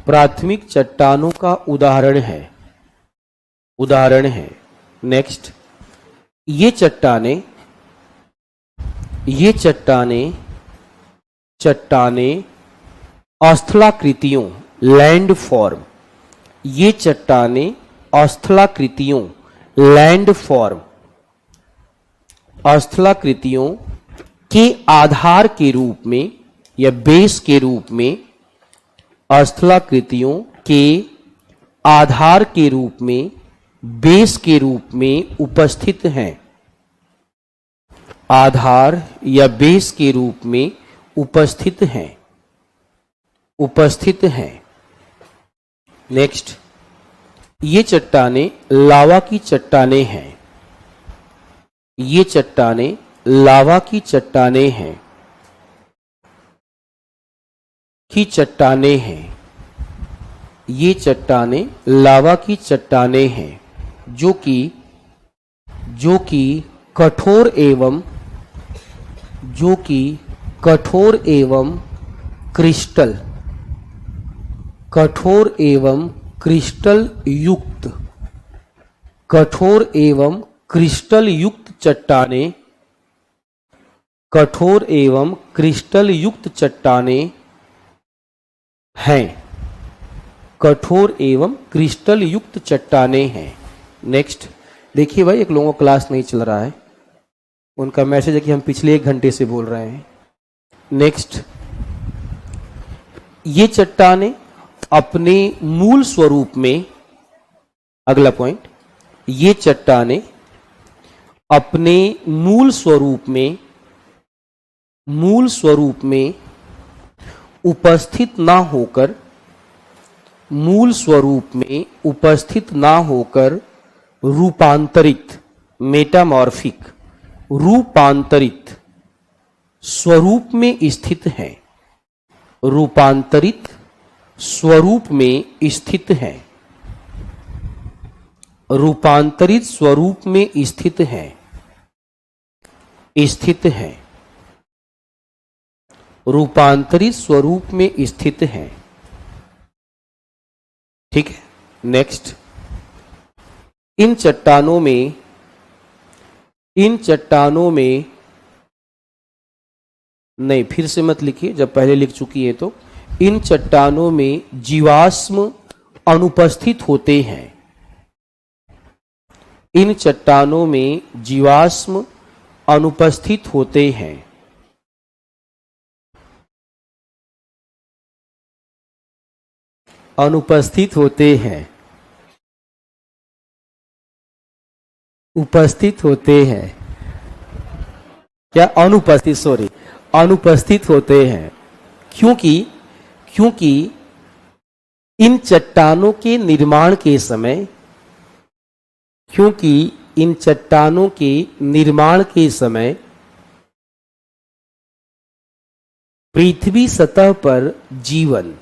प्राथमिक चट्टानों का उदाहरण है, उदाहरण है। नेक्स्ट, ये चट्टानें स्थलाकृतियों, लैंड फॉर्म, ये चट्टानें स्थलाकृतियों, लैंड फॉर्म, स्थलाकृतियों के आधार के रूप में या बेस के रूप में, स्थलाकृतियों के आधार के रूप में, बेस के रूप में उपस्थित हैं, आधार या बेस के रूप में उपस्थित हैं, उपस्थित हैं। नेक्स्ट, ये चट्टानें लावा की चट्टानें हैं, ये चट्टानें लावा की चट्टानें हैं, की चट्टानें हैं, ये चट्टानें लावा की चट्टानें हैं, जो कि कठोर एवं क्रिस्टल, कठोर एवं क्रिस्टल युक्त, कठोर एवं क्रिस्टल युक्त चट्टानें, कठोर एवं क्रिस्टल युक्त चट्टानें हैं, कठोर एवं क्रिस्टल युक्त चट्टानें हैं। नेक्स्ट, देखिए भाई, एक लोगों का क्लास नहीं चल रहा है, उनका मैसेज है कि हम पिछले 1 घंटे से बोल रहे हैं। नेक्स्ट, ये चट्टानें अपने मूल स्वरूप में, अगला पॉइंट, ये चट्टानें अपने मूल स्वरूप में उपस्थित ना होकर, मूल स्वरूप में उपस्थित ना होकर रूपांतरित, मेटामॉर्फिक, रूपांतरित स्वरूप में स्थित है, रूपांतरित स्वरूप में स्थित है, रूपांतरित स्वरूप में स्थित है, स्थित है, रूपांतरित स्वरूप में स्थित है। ठीक है। नेक्स्ट, इन चट्टानों में नहीं, फिर से मत लिखिए, जब पहले लिख चुकी है तो। इन चट्टानों में जीवाश्म अनुपस्थित होते हैं, इन चट्टानों में जीवाश्म अनुपस्थित होते हैं, अनुपस्थित होते हैं, उपस्थित होते हैं, क्या अनुपस्थित, सॉरी, अनुपस्थित होते हैं। क्योंकि इन चट्टानों के निर्माण के समय, क्योंकि इन चट्टानों के निर्माण के समय पृथ्वी सतह पर जीवन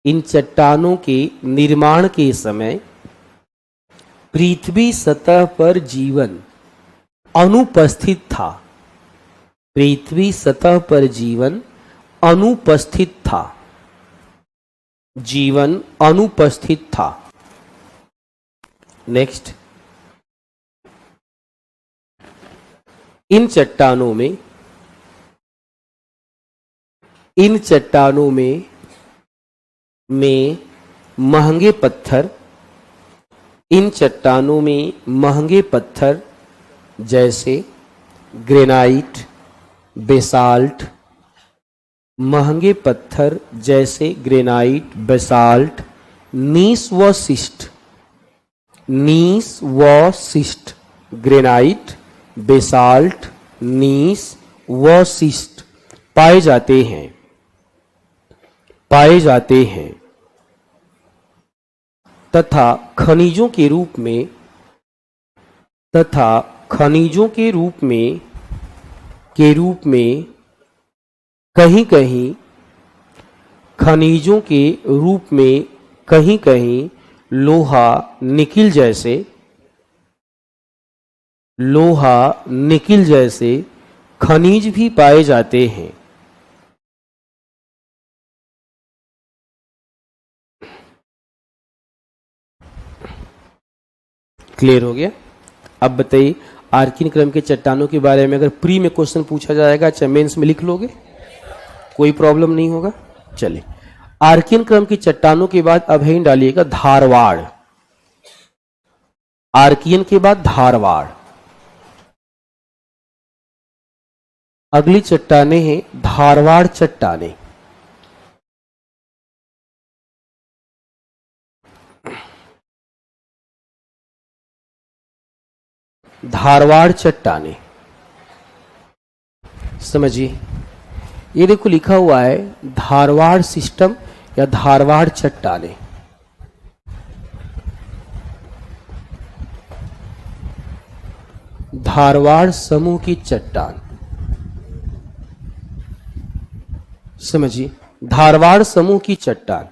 इन चट्टानों के निर्माण के समय पृथ्वी सतह पर जीवन अनुपस्थित था। पृथ्वी सतह पर जीवन अनुपस्थित था। जीवन अनुपस्थित था। नेक्स्ट, इन चट्टानों में महंगे पत्थर, इन चट्टानों में महंगे पत्थर जैसे ग्रेनाइट, बेसाल्ट, महंगे पत्थर जैसे ग्रेनाइट, बेसाल्ट, नीस व शिस्ट, ग्रेनाइट, बेसाल्ट, नीस व शिस्ट पाए जाते हैं तथा खनिजों के रूप में कहीं-कहीं लोहा निकिल जैसे खनिज भी पाए जाते हैं। क्लियर हो गया? अब बताइए, आर्कियन क्रम के चट्टानों के बारे में अगर प्री में क्वेश्चन पूछा जाएगा, चाहे मेंस में लिख लोगे, कोई प्रॉब्लम नहीं होगा। चलिए, आर्कियन क्रम की चट्टानों के बाद अब है डालिएगा धारवाड़। आर्कियन के बाद धारवाड़। अगली चट्टानें हैं धारवाड़ चट्टानें। धारवाड़ चट्टानें समझिए, ये देखो लिखा हुआ है धारवाड़ सिस्टम या धारवाड़ चट्टानें। धारवाड़ समूह की चट्टान समझिए, धारवाड़ समूह की चट्टान।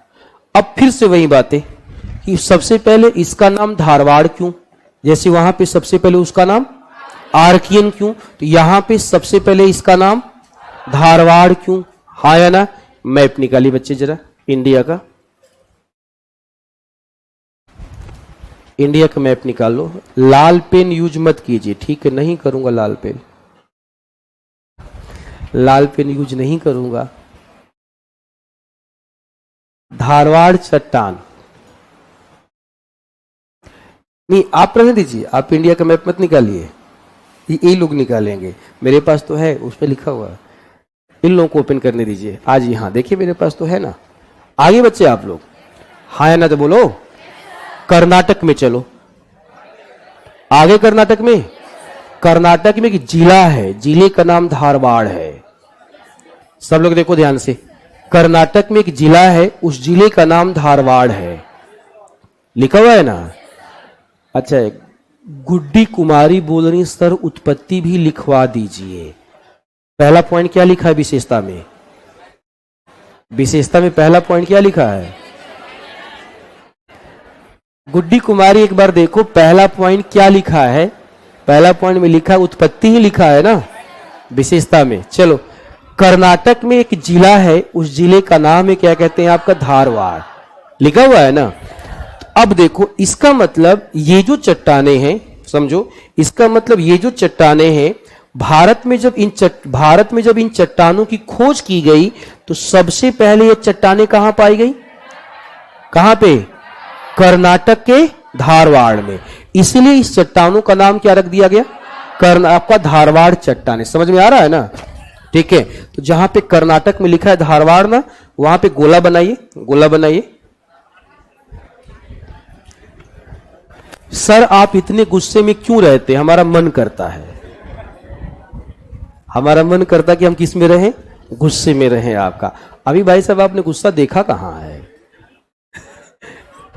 अब फिर से वही बातें कि सबसे पहले इसका नाम धारवाड़ क्यों, जैसे वहां पे सबसे पहले उसका नाम आर्कियन क्यों, तो यहां पे सबसे पहले इसका नाम धारवाड़ क्यों? हाँ या ना? मैप निकालिए बच्चे जरा इंडिया का। इंडिया का मैप निकाल लो। लाल पेन यूज मत कीजिए, ठीक है? नहीं करूंगा लाल पेन, लाल पेन यूज नहीं करूंगा। धारवाड़ चट्टान नहीं, आप रहने दीजिए, आप इंडिया का मैप मत निकालिए, ये लोग निकालेंगे। मेरे पास तो है, उस पर लिखा हुआ है, इन लोगों को ओपन करने दीजिए। आज यहाँ देखिए मेरे पास तो है ना। आगे बच्चे आप लोग हाँ या ना तो बोलो। कर्नाटक में चलो, आगे कर्नाटक में एक जिला है, जिले का नाम धारवाड़ है। सब लोग देखो ध्यान से, कर्नाटक में एक जिला है, उस जिले का नाम धारवाड़ है, लिखा हुआ है ना। अच्छा, गुड्डी कुमारी बोल रही सर उत्पत्ति भी लिखवा दीजिए। पहला पॉइंट क्या लिखा है विशेषता में? विशेषता में पहला पॉइंट क्या लिखा है? गुड्डी कुमारी एक बार देखो पहला पॉइंट क्या लिखा है। पहला पॉइंट में लिखा उत्पत्ति ही लिखा है ना विशेषता में। चलो, कर्नाटक में एक जिला है, उस जिले का नाम है क्या कहते हैं आपका? धारवाड़, लिखा हुआ है ना। अब देखो इसका मतलब ये जो चट्टानें हैं, समझो इसका मतलब ये जो चट्टानें हैं, भारत में जब इन चट्टानों की खोज की गई तो सबसे पहले ये चट्टानें कहां पाई गई? कहां पे? कर्नाटक के धारवाड़ में। इसलिए इस चट्टानों का नाम क्या रख दिया गया? आपका धारवाड़ चट्टानें। समझ में आ रहा है ना? ठीक है, तो जहां पे कर्नाटक में लिखा है धारवाड़ ना, वहां पे गोला बनाइए, गोला बनाइए। सर आप इतने गुस्से में क्यों रहते? हमारा मन करता है, हमारा मन करता कि हम किस में रहें? गुस्से में रहें आपका। अभी भाई साहब आपने गुस्सा देखा कहां है?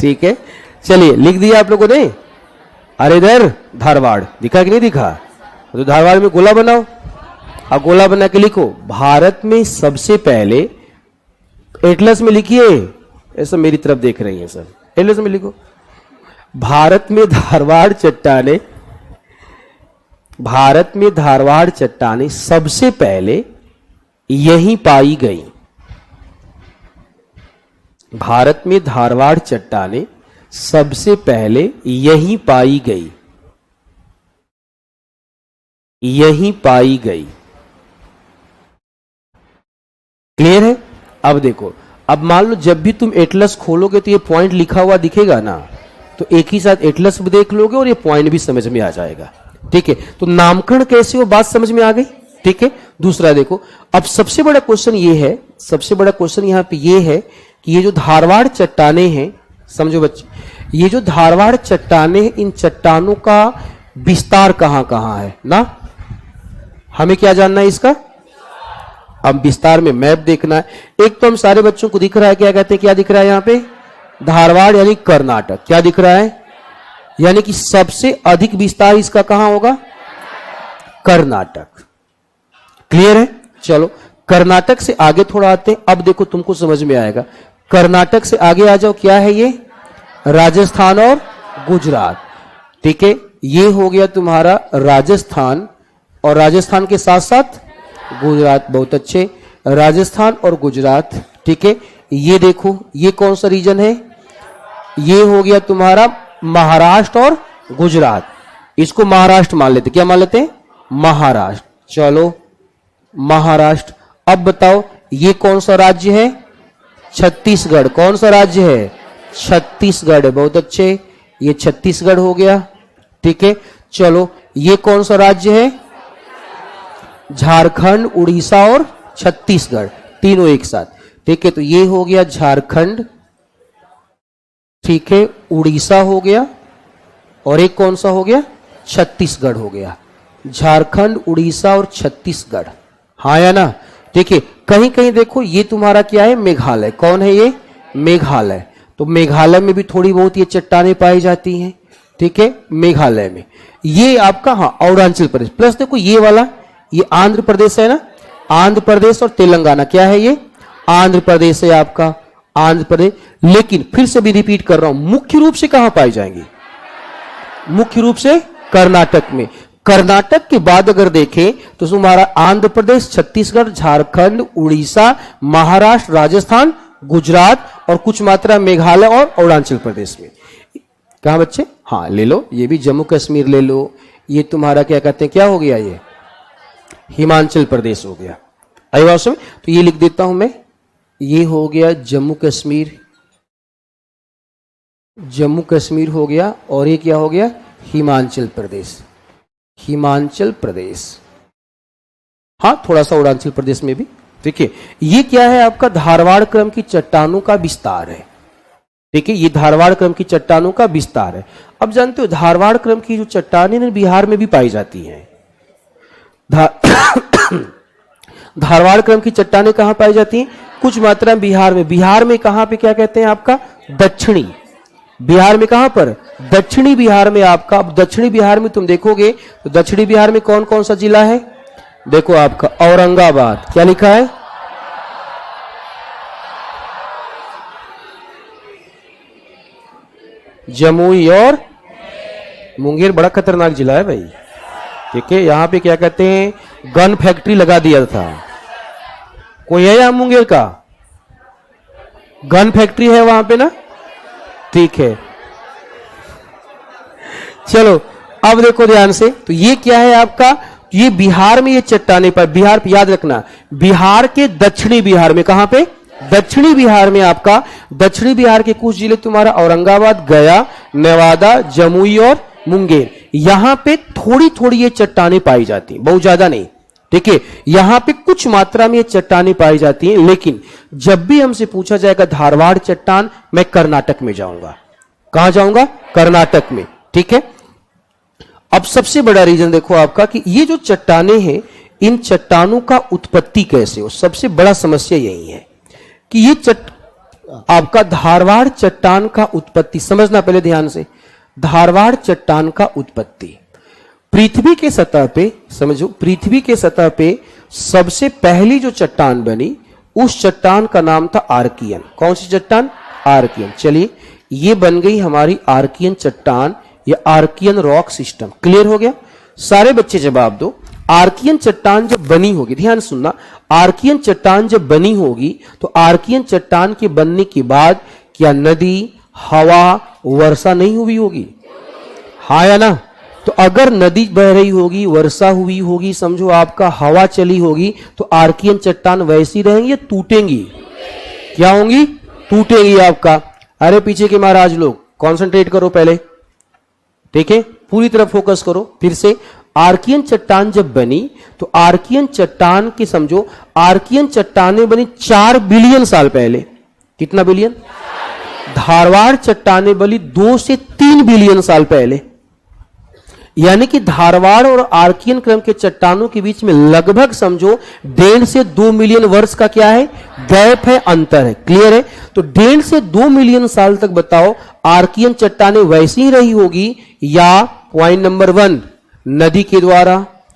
ठीक है, चलिए लिख दिया आप लोगों ने। अरे इधर धारवाड़ दिखा कि नहीं दिखा? तो धारवाड़ में गोला बनाओ। अब गोला बना के लिखो, भारत में सबसे पहले, एटलस में लिखिए, ऐसा मेरी तरफ देख रही हैं सर, एटलस में लिखो, भारत में धारवाड़ चट्टाने, भारत में धारवाड़ चट्टाने सबसे पहले यहीं पाई गई। भारत में धारवाड़ चट्टाने सबसे पहले यहीं पाई गई, यहीं पाई गई। क्लियर है? अब देखो, अब मान लो जब भी तुम एटलस खोलोगे तो ये पॉइंट लिखा हुआ दिखेगा ना, तो एक ही साथ एटलस भी देख लोगे और ये पॉइंट भी समझ में आ जाएगा। ठीक है, तो नामकरण कैसे हो, बात समझ में आ गई। ठीक है, दूसरा देखो, अब सबसे बड़ा क्वेश्चन ये है, सबसे बड़ा क्वेश्चन यहां पे ये है कि ये जो धारवाड़ चट्टाने हैं, समझो बच्चे, ये जो धारवाड़ चट्टाने हैं, इन चट्टानों का विस्तार कहां कहां है ना, हमें क्या जानना है इसका। अब विस्तार में मैप देखना है। एक तो हम सारे बच्चों को दिख रहा है, क्या कहते हैं, क्या दिख रहा है यहां पे, धारवाड़ यानी कर्नाटक। क्या दिख रहा है, यानी कि सबसे अधिक विस्तार इसका कहां होगा, कर्नाटक। क्लियर है? चलो कर्नाटक से आगे थोड़ा आते हैं। अब देखो तुमको समझ में आएगा, कर्नाटक से आगे आ जाओ, क्या है ये, राजस्थान और गुजरात। ठीक है, ये हो गया तुम्हारा राजस्थान, और राजस्थान के साथ साथ गुजरात। बहुत अच्छे, राजस्थान और गुजरात। ठीक है, ये देखो ये कौन सा रीजन है, ये हो गया तुम्हारा महाराष्ट्र और गुजरात। इसको महाराष्ट्र मान लेते, क्या मान लेते हैं, महाराष्ट्र। चलो महाराष्ट्र। अब बताओ ये कौन सा राज्य है, छत्तीसगढ़। कौन सा राज्य है, छत्तीसगढ़ है। बहुत अच्छे, ये छत्तीसगढ़ हो गया। ठीक है, चलो ये कौन सा राज्य है, झारखंड, उड़ीसा और छत्तीसगढ़, तीनों एक साथ। ठीक है, तो ये हो गया झारखंड, ठीक है, उड़ीसा हो गया, और एक कौन सा हो गया, छत्तीसगढ़ हो गया। झारखंड, उड़ीसा और छत्तीसगढ़, हाँ या ना। ठीक है, कहीं कहीं देखो ये तुम्हारा क्या है, मेघालय। कौन है ये, मेघालय। तो मेघालय में भी थोड़ी बहुत ये चट्टानें पाई जाती हैं। ठीक है, मेघालय में। ये आपका हाँ अरुणाचल प्रदेश, प्लस देखो ये वाला, ये आंध्र प्रदेश है ना, आंध्र प्रदेश और तेलंगाना। क्या है ये, आंध्र प्रदेश है आपका, आंध्र प्रदेश। लेकिन फिर से भी रिपीट कर रहा हूं, मुख्य रूप से कहां पाई जाएंगी, मुख्य रूप से कर्नाटक में। कर्नाटक के बाद अगर देखें तो तुम्हारा आंध्र प्रदेश, छत्तीसगढ़, झारखंड, उड़ीसा, महाराष्ट्र, राजस्थान, गुजरात और कुछ मात्रा मेघालय और अरुणाचल प्रदेश में। कहां बच्चे, हाँ ले लो, ये भी जम्मू कश्मीर ले लो। ये तुम्हारा क्या कहते हैं, क्या हो गया, ये हिमाचल प्रदेश हो गया। आई बात समझ? तो ये लिख देता हूं मैं, ये हो गया जम्मू कश्मीर, जम्मू कश्मीर हो गया, और ये क्या हो गया, हिमाचल प्रदेश, हिमाचल प्रदेश। हाँ थोड़ा सा अरुणाचल प्रदेश में भी। ठीक है, ये क्या है आपका, धारवाड़ क्रम की चट्टानों का विस्तार है। ठीक है, ये धारवाड़ क्रम की चट्टानों का विस्तार है। अब जानते हो धारवाड़ क्रम की जो चट्टानें बिहार में भी पाई जाती हैं। धारवाड़ क्रम की चट्टानें कहां पाई जाती हैं, कुछ मात्रा में बिहार में। बिहार में कहां पे, क्या कहते हैं आपका, दक्षिणी बिहार में। कहां पर, दक्षिणी बिहार में आपका। अब दक्षिणी बिहार में तुम देखोगे तो दक्षिणी बिहार में कौन कौन सा जिला है, देखो आपका औरंगाबाद। क्या लिखा है, जमुई और मुंगेर। बड़ा खतरनाक जिला है भाई। ठीक है, यहां पे क्या कहते हैं, गन फैक्ट्री लगा दिया था। कोई है यहां मुंगेर का, गन फैक्ट्री है वहां पे ना। ठीक है, चलो अब देखो ध्यान से, तो ये क्या है आपका, ये बिहार में ये चट्टाने पर, बिहार याद रखना, बिहार के दक्षिणी बिहार में। कहां पे, दक्षिणी बिहार में आपका, दक्षिणी बिहार के कुछ जिले तुम्हारा औरंगाबाद, गया, नवादा, जमुई और मुंगेर। यहां पे थोड़ी थोड़ी ये चट्टानें पाई जाती हैं, बहुत ज्यादा नहीं। ठीक है, यहां पे कुछ मात्रा में ये चट्टानें पाई जाती हैं। लेकिन जब भी हमसे पूछा जाएगा धारवाड़ चट्टान, मैं कर्नाटक में जाऊंगा। कहां जाऊंगा, कर्नाटक में। ठीक है, अब सबसे बड़ा रीजन देखो आपका कि ये जो चट्टानें हैं, इन चट्टानों का उत्पत्ति कैसे हो। सबसे बड़ा समस्या यही है कि ये आपका धारवाड़ चट्टान का उत्पत्ति, समझना पहले ध्यान से, धारवाड़ चट्टान का उत्पत्ति पृथ्वी के सतह पे, समझो पृथ्वी के सतह पे सबसे पहली जो चट्टान बनी उस चट्टान का नाम था आर्कियन। कौन सी चट्टान? आर्कियन। चलिए, ये बन गई हमारी आर्कियन चट्टान या आर्कियन रॉक सिस्टम। क्लियर हो गया? सारे बच्चे जवाब दो। आर्कियन चट्टान जब बनी होगी, ध्यान सुनना, आर्कियन चट्टान जब बनी होगी तो आर्कियन चट्टान के बनने के बाद क्या नदी, हवा, वर्षा नहीं हुई होगी? हाँ या ना? तो अगर नदी बह रही होगी, वर्षा हुई होगी, समझो आपका हवा चली होगी, तो आर्कियन चट्टान वैसी रहेंगी या टूटेंगी? क्या होंगी? टूटेंगी आपका। अरे पीछे के महाराज लोग कॉन्सेंट्रेट करो पहले, ठीक है, पूरी तरह फोकस करो। फिर से, आर्कियन चट्टान जब बनी तो आर्कियन चट्टान की समझो, आर्कियन चट्टानें बनी 4 बिलियन साल पहले। कितना बिलियन? धारवाड़ चट्टानें बनी 2 से 3 बिलियन साल पहले। यानी कि धारवाड़ और आर्कियन क्रम के चट्टानों के बीच में लगभग समझो 1.5 से 2 मिलियन वर्ष का क्या है? गैप है, अंतर है। क्लियर है? तो 1.5 से 2 मिलियन साल तक बताओ आर्कियन चट्टानें वैसी ही रही होगी या पॉइंट नंबर 1 नदी के द्वारा,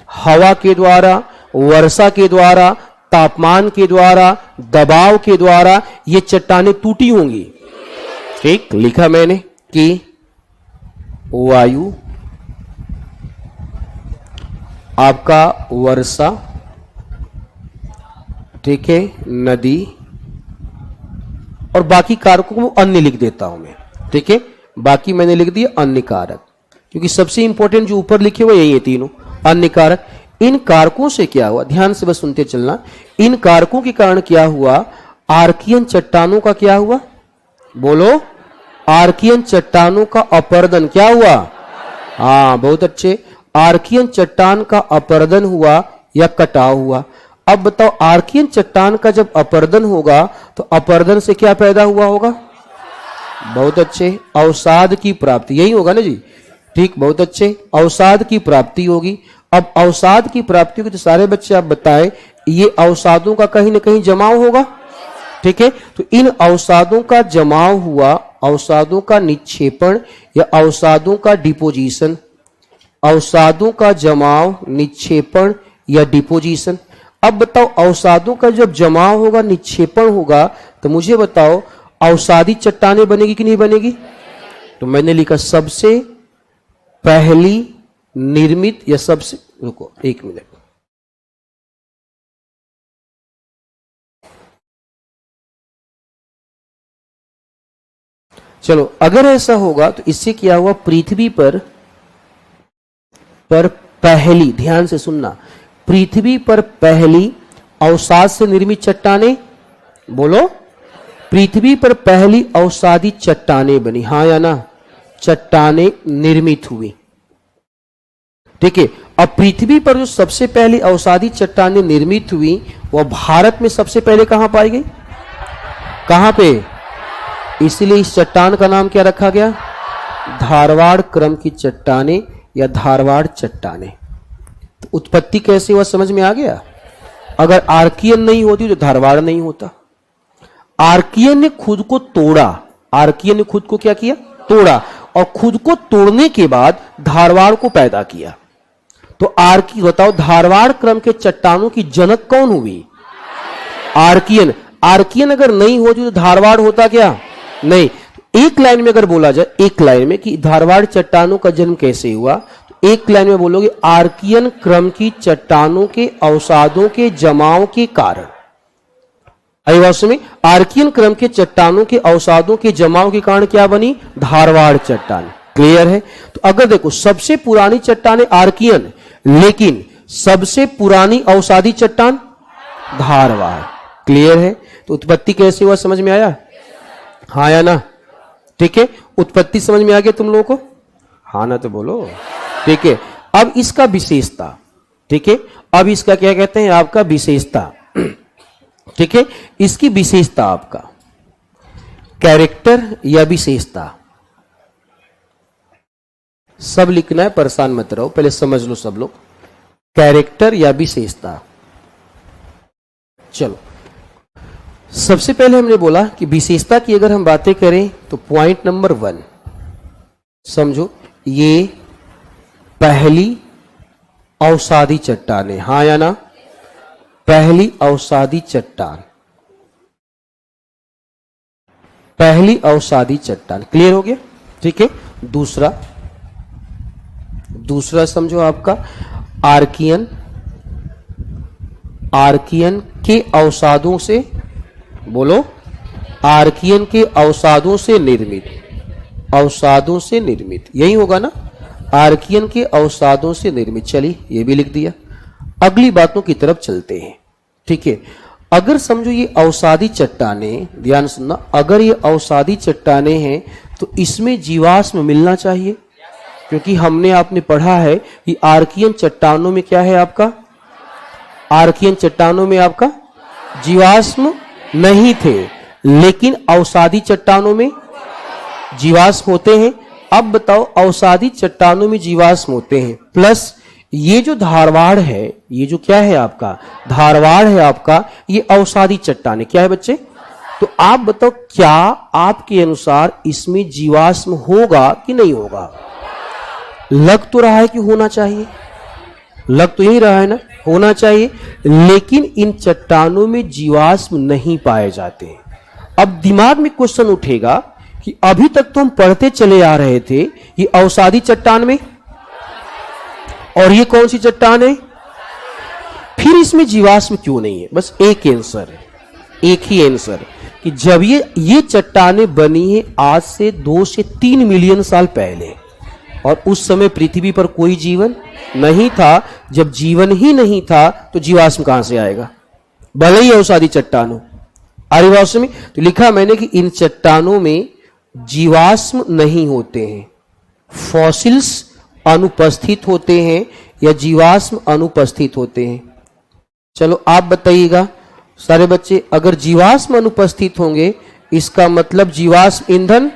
हवा के द्वारा, वर्षा के द्वारा, तापमान के द्वारा, दबाव के द्वारा ये चट्टानें टूटी होंगी। ठीक लिखा मैंने कि वायु, आपका वर्षा, ठीक है, नदी और बाकी कारकों को अन्य लिख देता हूं मैं। ठीक है, बाकी मैंने लिख दिया अन्य कारक, क्योंकि सबसे इंपॉर्टेंट जो ऊपर लिखे हुए यही है तीनों अन्य कारक। इन कारकों से क्या हुआ? ध्यान से बस सुनते चलना। इन कारकों के कारण क्या हुआ? आर्कियन चट्टानों का क्या हुआ? बोलो। आर्कियन चट्टानों का अपरदन क्या हुआ? हाँ, बहुत अच्छे। आर्कियन चट्टान का अपरदन हुआ या कटाव हुआ। अब बताओ, आर्कियन चट्टान का जब अपरदन होगा तो अपरदन से क्या पैदा हुआ होगा? बहुत अच्छे, अवसाद की प्राप्ति। यही होगा ना जी? ठीक, बहुत अच्छे, अवसाद की प्राप्ति होगी। अब अवसाद की प्राप्ति होगी तो सारे बच्चे आप बताएं, ये अवसादों का कहीं ना कहीं जमाव होगा। ठीक है, तो इन अवसादों का जमाव हुआ, अवसादों का निक्षेपण या अवसादों का डिपोजिशन। अवसादों का जमाव, निक्षेपण या डिपोजिशन। अब बताओ, अवसादों का जब जमाव होगा, निक्षेपण होगा, तो मुझे बताओ अवसादी चट्टानें बनेगी कि नहीं बनेगी? तो मैंने लिखा सबसे पहली निर्मित या सबसे, रुको 1 मिनट, चलो अगर ऐसा होगा तो इससे क्या हुआ? पृथ्वी पर पहली, ध्यान से सुनना, पृथ्वी पर पहली अवसाद से निर्मित चट्टानें, बोलो, पृथ्वी पर पहली अवसादी चट्टानें बनी। हाँ या ना? चट्टानें निर्मित हुई। ठीक है, अब पृथ्वी पर जो सबसे पहली अवसादी चट्टानें निर्मित हुई वह भारत में सबसे पहले कहां पाई गई? कहां पे? इसलिए इस चट्टान का नाम क्या रखा गया? धारवाड़ क्रम की चट्टानें या धारवाड़ चट्टानें। तो उत्पत्ति कैसे हुआ समझ में आ गया? अगर आर्कियन नहीं होती तो धारवाड़ नहीं होता। आर्कियन ने खुद को तोड़ा, आर्कियन ने खुद को क्या किया? तोड़ा, और खुद को तोड़ने के बाद धारवाड़ को पैदा किया। तो आर्की, बताओ धारवाड़ क्रम के चट्टानों की जनक कौन हुई? आर्कियन। आर्कियन अगर नहीं होती तो धारवाड़ होता क्या? नहीं। एक लाइन में अगर बोला जाए, एक लाइन में कि धारवाड़ चट्टानों का जन्म कैसे हुआ, तो एक लाइन में बोलोगे आर्कियन क्रम की चट्टानों के अवसादों के जमाव के कारण। आई में आर्कियन क्रम के चट्टानों के अवसादों के जमाव के कारण क्या बनी? धारवाड़ चट्टान। क्लियर है? तो अगर देखो, सबसे पुरानी चट्टानें आर्कियन, लेकिन सबसे पुरानी अवसादी चट्टान धारवाड़। क्लियर है? तो उत्पत्ति कैसे हुआ समझ में आया? हाँ या ना? ठीक है, उत्पत्ति समझ में आ गया तुम लोगों को? हाँ ना तो बोलो। ठीक है, अब इसका विशेषता, ठीक है, अब इसका क्या कहते हैं? आपका विशेषता। ठीक है, इसकी विशेषता आपका कैरेक्टर या विशेषता, सब लिखना है, परेशान मत रहो, पहले समझ लो सब लोग, कैरेक्टर या विशेषता। चलो, सबसे पहले हमने बोला कि विशेषता की अगर हम बातें करें तो पॉइंट नंबर 1 समझो, ये पहली अवसादी चट्टानें। हाँ या ना? पहली अवसादी चट्टान, पहली अवसादी चट्टान। क्लियर हो गया? ठीक है। दूसरा, दूसरा समझो आपका आर्कियन, आर्कियन के अवसादों से, बोलो, आर्कियन के अवसादों से निर्मित, अवसादों से निर्मित, यही होगा ना, आर्कियन के अवसादों से निर्मित। चलिए ये भी लिख दिया। अगली बातों की तरफ चलते हैं। ठीक है। अगर समझो ये अवसादी चट्टानें, ध्यान सुनना, अगर ये अवसादी चट्टानें हैं तो इसमें जीवाश्म मिलना चाहिए, क्योंकि हमने आपने पढ़ा है कि आर्कियन चट्टानों में क्या है आपका, आर्कियन चट्टानों में आपका जीवाश्म नहीं थे, लेकिन अवसादी चट्टानों में जीवाश्म होते हैं। अब बताओ, अवसादी चट्टानों में जीवाश्म होते हैं, प्लस ये जो धारवाड़ है, ये जो क्या है आपका धारवाड़ है आपका, ये अवसादी चट्टानें क्या है बच्चे? तो आप बताओ, क्या आपके अनुसार इसमें जीवाश्म होगा कि नहीं होगा? लग तो रहा है कि होना चाहिए, लग तो यही रहा है ना, होना चाहिए, लेकिन इन चट्टानों में जीवाश्म नहीं पाए जाते। अब दिमाग में क्वेश्चन उठेगा कि अभी तक तो हम पढ़ते चले आ रहे थे ये अवसादी चट्टान में, और ये कौन सी चट्टान है, फिर इसमें जीवाश्म क्यों नहीं है? बस एक आंसर है, एक ही आंसर, कि जब ये चट्टानें बनी है आज से 2 से 3 मिलियन साल पहले, और उस समय पृथ्वी पर कोई जीवन नहीं था। जब जीवन ही नहीं था तो जीवाश्म कहां से आएगा, भले ही अवसादी चट्टान हो। आर्यवाश्म में तो लिखा मैंने कि इन चट्टानों में जीवाश्म नहीं होते हैं, फॉसिल्स अनुपस्थित होते हैं या जीवाश्म अनुपस्थित होते हैं। चलो आप बताइएगा सारे बच्चे, अगर जीवाश्म अनुपस्थित होंगे इसका मतलब जीवाश्म ईंधन,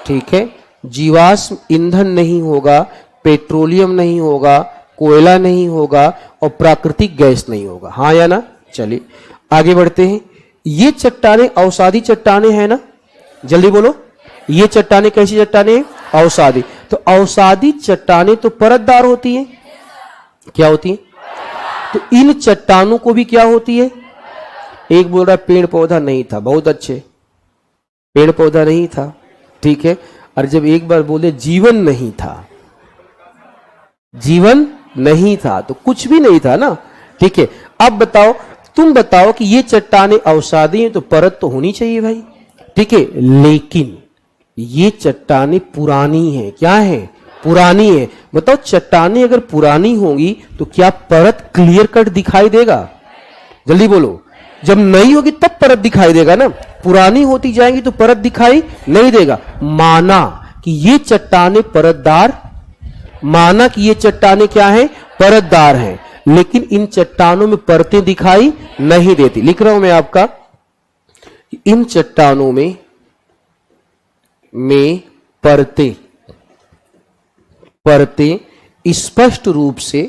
ठीक है, जीवाश्म ईंधन नहीं होगा, पेट्रोलियम नहीं होगा, कोयला नहीं होगा, और प्राकृतिक गैस नहीं होगा, हाँ या ना? चलिए आगे बढ़ते हैं। ये चट्टानें अवसादी चट्टानें हैं ना, जल्दी बोलो, ये चट्टानें कैसी चट्टानें हैं? अवसादी। तो अवसादी चट्टानें तो परतदार होती हैं, क्या होती हैं? तो इन चट्टानों को भी क्या होती है? एक बोल रहा पेड़ पौधा नहीं था, बहुत अच्छे, पेड़ पौधा नहीं था, ठीक है। और जब एक बार बोले जीवन नहीं था, जीवन नहीं था तो कुछ भी नहीं था ना, ठीक है। अब बताओ, तुम बताओ कि ये चट्टानें अवसादी हैं तो परत तो होनी चाहिए भाई, ठीक है, लेकिन ये चट्टानें पुरानी हैं, क्या है? पुरानी है। बताओ, चट्टानें अगर पुरानी होंगी तो क्या परत क्लियर कट दिखाई देगा? जल्दी बोलो, जब नई होगी तब परत दिखाई देगा ना, पुरानी होती जाएंगी तो परत दिखाई नहीं देगा। माना कि ये चट्टानें परतदार, माना कि ये चट्टानें क्या है? परतदार हैं, लेकिन इन चट्टानों में परतें दिखाई नहीं देती। लिख रहा हूं मैं आपका, इन चट्टानों में परतें स्पष्ट रूप से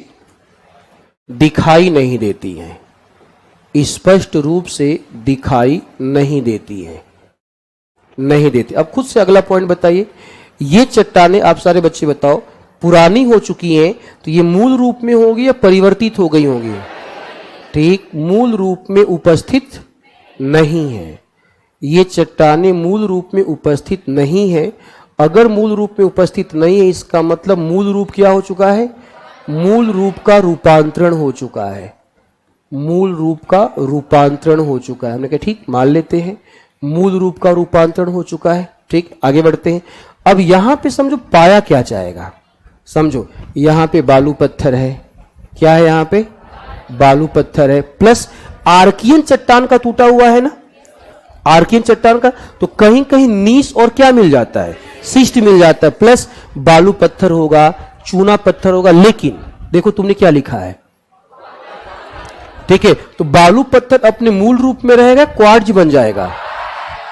दिखाई नहीं देती हैं, स्पष्ट रूप से दिखाई नहीं देती है, नहीं देती। अब खुद से अगला पॉइंट बताइए, ये चट्टानें आप सारे बच्चे बताओ पुरानी हो चुकी हैं तो ये मूल रूप में होगी या परिवर्तित हो गई होंगी? ठीक, मूल रूप में उपस्थित नहीं है, ये चट्टानें मूल रूप में उपस्थित नहीं है। अगर मूल रूप में उपस्थित नहीं है इसका मतलब मूल रूप क्या हो चुका है? मूल रूप का रूपांतरण हो चुका है, मूल रूप का रूपांतरण हो चुका है। हमने कहा ठीक, मान लेते हैं मूल रूप का रूपांतरण हो चुका है, ठीक। आगे बढ़ते हैं। अब यहां पे समझो पाया क्या जाएगा, समझो यहां पे बालू पत्थर है, क्या है यहां पे? बालू पत्थर है, प्लस आर्कियन चट्टान का टूटा हुआ है ना, आर्कियन चट्टान का, तो कहीं कहीं नीस और क्या मिल जाता है? शिष्ट मिल जाता है, प्लस बालू पत्थर होगा, चूना पत्थर होगा। लेकिन देखो तुमने क्या लिखा है, ठीक है, तो बालू पत्थर अपने मूल रूप में रहेगा, क्वार्ट्ज बन जाएगा,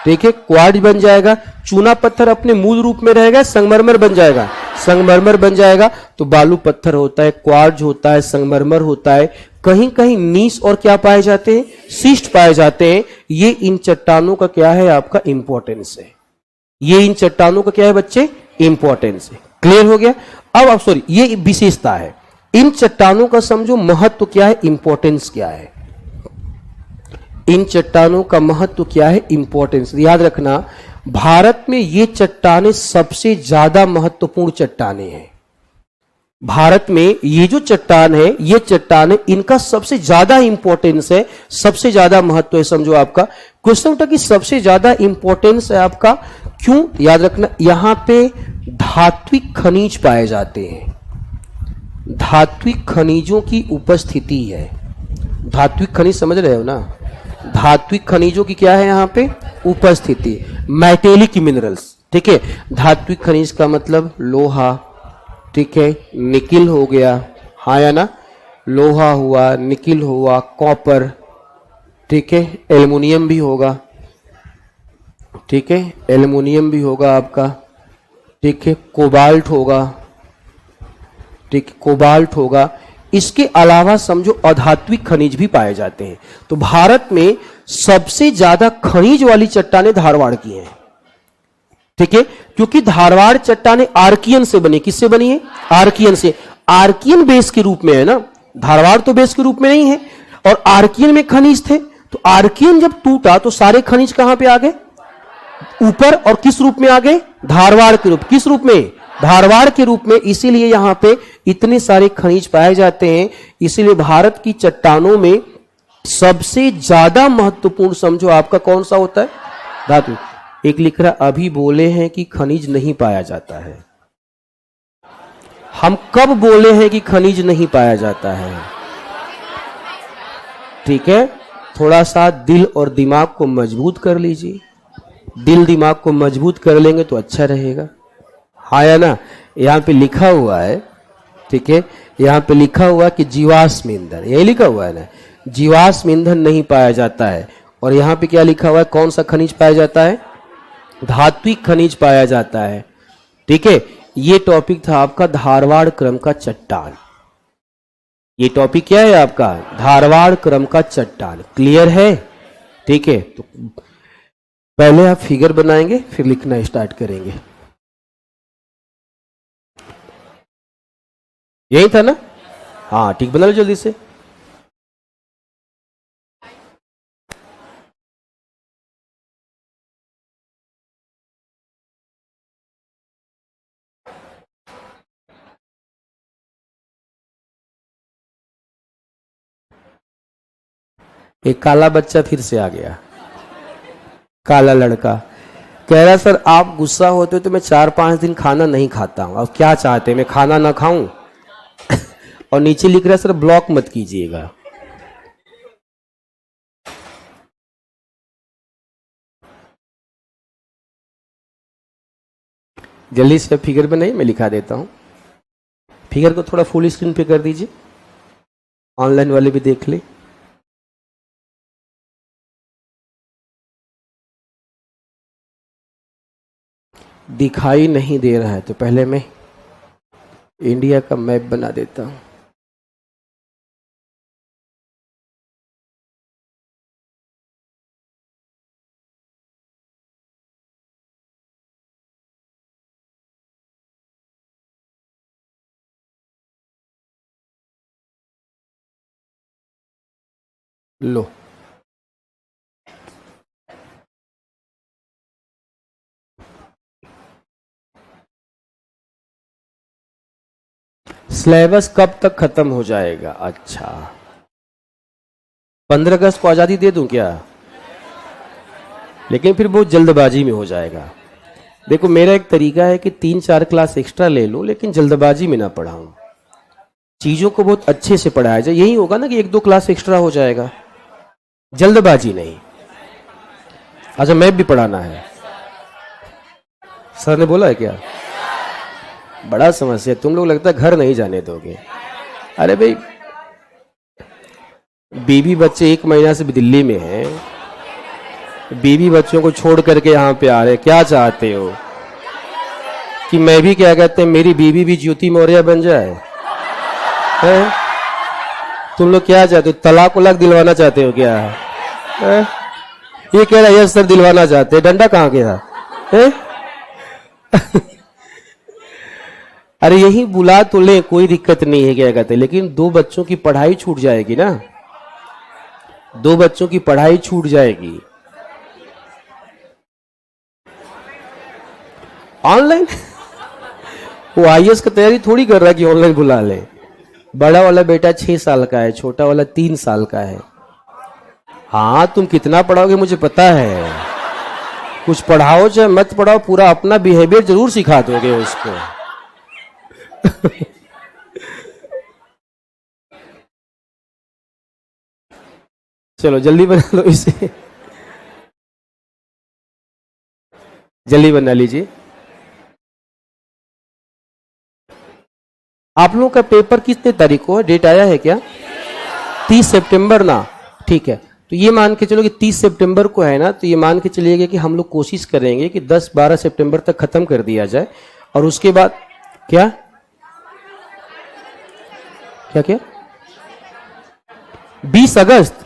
ठीक है, क्वार्ट्ज बन जाएगा। चूना पत्थर अपने मूल रूप में रहेगा, संगमरमर बन जाएगा, संगमरमर बन जाएगा। तो बालू पत्थर होता है, क्वार्ट्ज होता है, संगमरमर होता है, कहीं कहीं नीस और क्या पाए जाते हैं? शिष्ट पाए जाते हैं। ये इन चट्टानों का क्या है? आपका इंपॉर्टेंस है, ये इन चट्टानों का क्या है बच्चे? इंपॉर्टेंस है। क्लियर हो गया? अब सॉरी, ये विशेषता है। इन चट्टानों का समझो महत्व क्या है, इंपॉर्टेंस क्या है। इन चट्टानों का महत्व क्या है, इंपॉर्टेंस। याद रखना, भारत में ये चट्टानें सबसे ज्यादा महत्वपूर्ण चट्टानें हैं। भारत में ये जो चट्टान है, ये चट्टानें, इनका सबसे ज्यादा इंपॉर्टेंस है, सबसे ज्यादा महत्व है। समझो आपका क्वेश्चन उठा कि सबसे ज्यादा इंपॉर्टेंस है आपका, क्यों? याद रखना, यहां पे धात्विक खनिज पाए जाते हैं, धात्विक खनिजों की उपस्थिति है। धात्विक खनिज समझ रहे हो ना? धात्विक खनिजों की क्या है यहां पे? उपस्थिति। मेटेलिक मिनरल्स, ठीक है। धात्विक खनिज का मतलब लोहा, ठीक है, निकिल हो गया, हाँ या ना, लोहा हुआ, निकिल हुआ, कॉपर, ठीक है, एल्युमिनियम भी होगा, ठीक है, एल्युमिनियम भी होगा आपका, ठीक है, कोबाल्ट होगा, ठीक, कोबाल्ट होगा। इसके अलावा समझो अधात्विक खनिज भी पाए जाते हैं। तो भारत में सबसे ज्यादा खनिज वाली चट्टानें धारवाड़ की हैं, ठीक है, क्योंकि धारवाड़ चट्टानें आर्कियन से बनी। किससे बनी है? आर्कियन से। आर्कियन बेस के रूप में है ना, धारवाड़ तो बेस के रूप में नहीं है, और आर्कियन में खनिज थे। तो आर्कियन जब टूटा तो सारे खनिज कहां पे आ गए? ऊपर। और किस रूप में आ गए? धारवाड़ के रूप। किस रूप में? धारवाड़ के रूप में। इसीलिए यहां पे इतने सारे खनिज पाए जाते हैं। इसीलिए भारत की चट्टानों में सबसे ज्यादा महत्वपूर्ण समझो आपका कौन सा होता है? धातु। एक लिख रहा, अभी बोले हैं कि खनिज नहीं पाया जाता है। हम कब बोले हैं कि खनिज नहीं पाया जाता है? ठीक है, थोड़ा सा दिल और दिमाग को मजबूत कर लीजिए। दिल दिमाग को मजबूत कर लेंगे तो अच्छा रहेगा, हाँ या ना। यहां पे लिखा हुआ है, ठीक है, यहां पे लिखा हुआ कि जीवाश्म ईंधन, यही लिखा हुआ है ना, जीवाश्म ईंधन नहीं पाया जाता है। और यहां पे क्या लिखा हुआ है? कौन सा खनिज पाया जाता है? धात्विक खनिज पाया जाता है, ठीक है। ये टॉपिक था आपका धारवाड़ क्रम का चट्टान। ये टॉपिक क्या है आपका? धारवाड़ क्रम का चट्टान। क्लियर है? ठीक है, तो पहले आप फिगर बनाएंगे, फिर लिखना स्टार्ट करेंगे। यही था ना? हाँ ठीक, बना लो जल्दी से। एक काला बच्चा फिर से आ गया, काला लड़का कह रहा, सर आप गुस्सा होते हो तो मैं 4-5 दिन खाना नहीं खाता हूं। अब क्या चाहते हैं, मैं खाना ना खाऊं? और नीचे लिख रहा है, सर ब्लॉक मत कीजिएगा। जल्दी से फिगर बनाइए, मैं लिखा देता हूं। फिगर को थोड़ा फुल स्क्रीन पे कर दीजिए, ऑनलाइन वाले भी देख ले। दिखाई नहीं दे रहा है तो पहले मैं इंडिया का मैप बना देता हूं। लो, सिलेबस कब तक खत्म हो जाएगा? अच्छा, 15 अगस्त को आजादी दे दूं क्या? लेकिन फिर बहुत जल्दबाजी में हो जाएगा। देखो, मेरा एक तरीका है कि 3-4 क्लास एक्स्ट्रा ले लूं, लेकिन जल्दबाजी में ना पढ़ाऊं, चीजों को बहुत अच्छे से पढ़ाया जाए। यही होगा ना कि 1-2 क्लास एक्स्ट्रा हो जाएगा, जल्दबाजी नहीं। अच्छा, मैप भी पढ़ाना है, सर ने बोला है क्या? बड़ा समस्या, तुम लोग लगता है घर नहीं जाने दोगे। अरे भाई, बीवी बच्चे 1 महीना से भी दिल्ली में हैं, बीवी बच्चों को छोड़ करके यहाँ पे आ रहे, क्या चाहते हो कि मैं भी, क्या कहते हैं, मेरी बीवी भी ज्योति मौर्य बन जाए? है? तुम लोग क्या चाहते हो? तलाक उलाक दिलवाना चाहते हो क्या? है? ये कह रहा है यस सर दिलवाना चाहते हैं। डंडा कहाँ गया है? अरे यही बुला तो ले, कोई दिक्कत नहीं है, क्या कहते, लेकिन 2 बच्चों की पढ़ाई छूट जाएगी ना, 2 बच्चों की पढ़ाई छूट जाएगी। ऑनलाइन वो आईएएस की तैयारी थोड़ी कर रहा है कि ऑनलाइन बुला ले। बड़ा वाला बेटा 6 साल का है, छोटा वाला 3 साल का है। हाँ, तुम कितना पढ़ाओगे मुझे पता है, कुछ पढ़ाओ चाहे मत पढ़ाओ, पूरा अपना बिहेवियर जरूर सिखा दोगे उसको। चलो जल्दी बना लो इसे, जल्दी बना लीजिए। आप लोगों का पेपर कितने तारीख को है, डेट आया है क्या? 30 सितंबर ना, ठीक है। तो ये मान के चलो कि 30 सितंबर को है ना, तो ये मान के चलिएगा कि हम लोग कोशिश करेंगे कि 10-12 सितंबर तक खत्म कर दिया जाए। और उसके बाद क्या क्या क्या 20 अगस्त,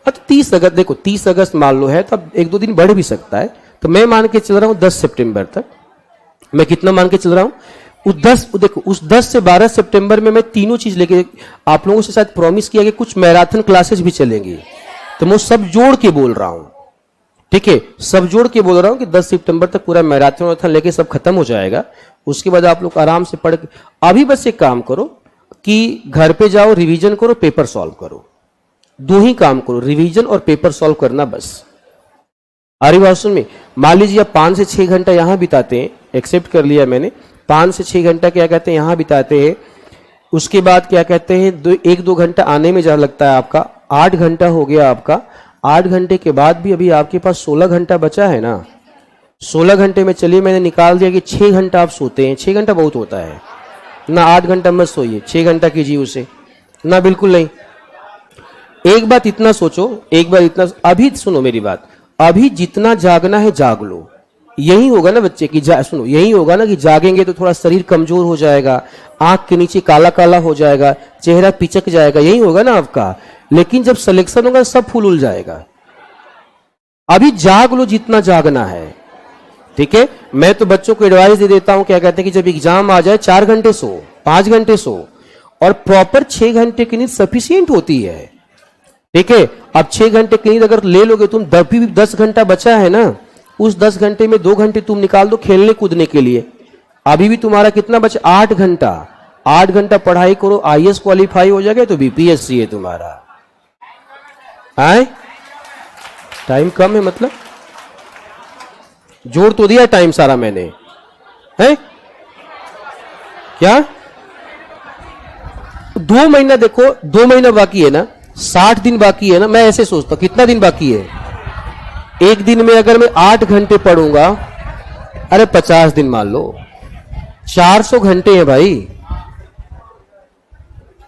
तो 30 अगस्त, देखो 30 अगस्त मान लो है, तो अब 1-2 दिन बढ़ भी सकता है। तो मैं मान के चल रहा हूं 10 सितंबर तक। मैं कितना मान के चल रहा हूं? उस 10 से 12 सितंबर में मैं तीनों चीज लेके, आप लोगों से शायद प्रॉमिस किया कि कुछ मैराथन क्लासेस भी चलेंगी, तो मैं सब जोड़ के बोल रहा हूं, ठीक है, सब जोड़ के बोल रहा हूं कि 10 सितंबर तक पूरा मैराथन लेके सब खत्म हो जाएगा। उसके बाद आप लोग आराम से पढ़ के, अभी बस एक काम करो कि घर पे जाओ, रिवीजन करो, पेपर सॉल्व करो, 2 ही काम करो, रिवीजन और पेपर सॉल्व करना बस। अरे बात सुन में, मान लीजिए आप 5 से 6 घंटा यहां बिताते हैं, एक्सेप्ट कर लिया मैंने, 5 से 6 घंटा क्या कहते हैं यहां बिताते हैं। उसके बाद क्या कहते हैं 1-2 घंटा आने में जा लगता है आपका, 8 घंटा हो गया आपका। 8 घंटे के बाद भी अभी आपके पास 16 घंटा बचा है ना। 16 घंटे में चलिए मैंने निकाल दिया कि 6 घंटा आप सोते हैं। 6 घंटा बहुत होता है ना, 8 घंटा मत सोइए, 6 घंटा कीजिए उसे ना, बिल्कुल नहीं। एक बात इतना सोचो, एक बार इतना, अभी सुनो मेरी बात, अभी जितना जागना है जाग लो। यही होगा ना बच्चे की, सुनो, यही होगा ना कि जागेंगे तो थोड़ा शरीर कमजोर हो जाएगा, आंख के नीचे काला काला हो जाएगा, चेहरा पिचक जाएगा, यही होगा ना आपका। लेकिन जब सिलेक्शन होगा सब फूल उल जाएगा। अभी जाग लो जितना जागना है, ठीक है। मैं तो बच्चों को एडवाइस दे देता हूं, क्या कहते हैं कि जब एग्जाम आ जाए 4 घंटे सो, 5 घंटे सो, और प्रॉपर 6 घंटे की नींद सफिशियंट होती है, ठीक है। अब 6 घंटे की नींद अगर ले लोगे तुम, 10 घंटा बचा है ना, उस 10 घंटे में 2 घंटे तुम निकाल दो खेलने कूदने के लिए। अभी भी तुम्हारा कितना बचा? 8 घंटा। 8 घंटा पढ़ाई करो, आईएएस क्वालिफाई हो जाएगा तो बीपीएससी है तुम्हारा। आए टाइम कम है, मतलब जोड़ तो दिया टाइम सारा मैंने, है क्या? 2 महीना देखो, 2 महीना बाकी है ना, 60 दिन बाकी है ना। मैं ऐसे सोचता हूं कितना दिन बाकी है? एक दिन में अगर मैं 8 घंटे पढ़ूंगा, अरे 50 दिन मान लो, 400 घंटे है भाई।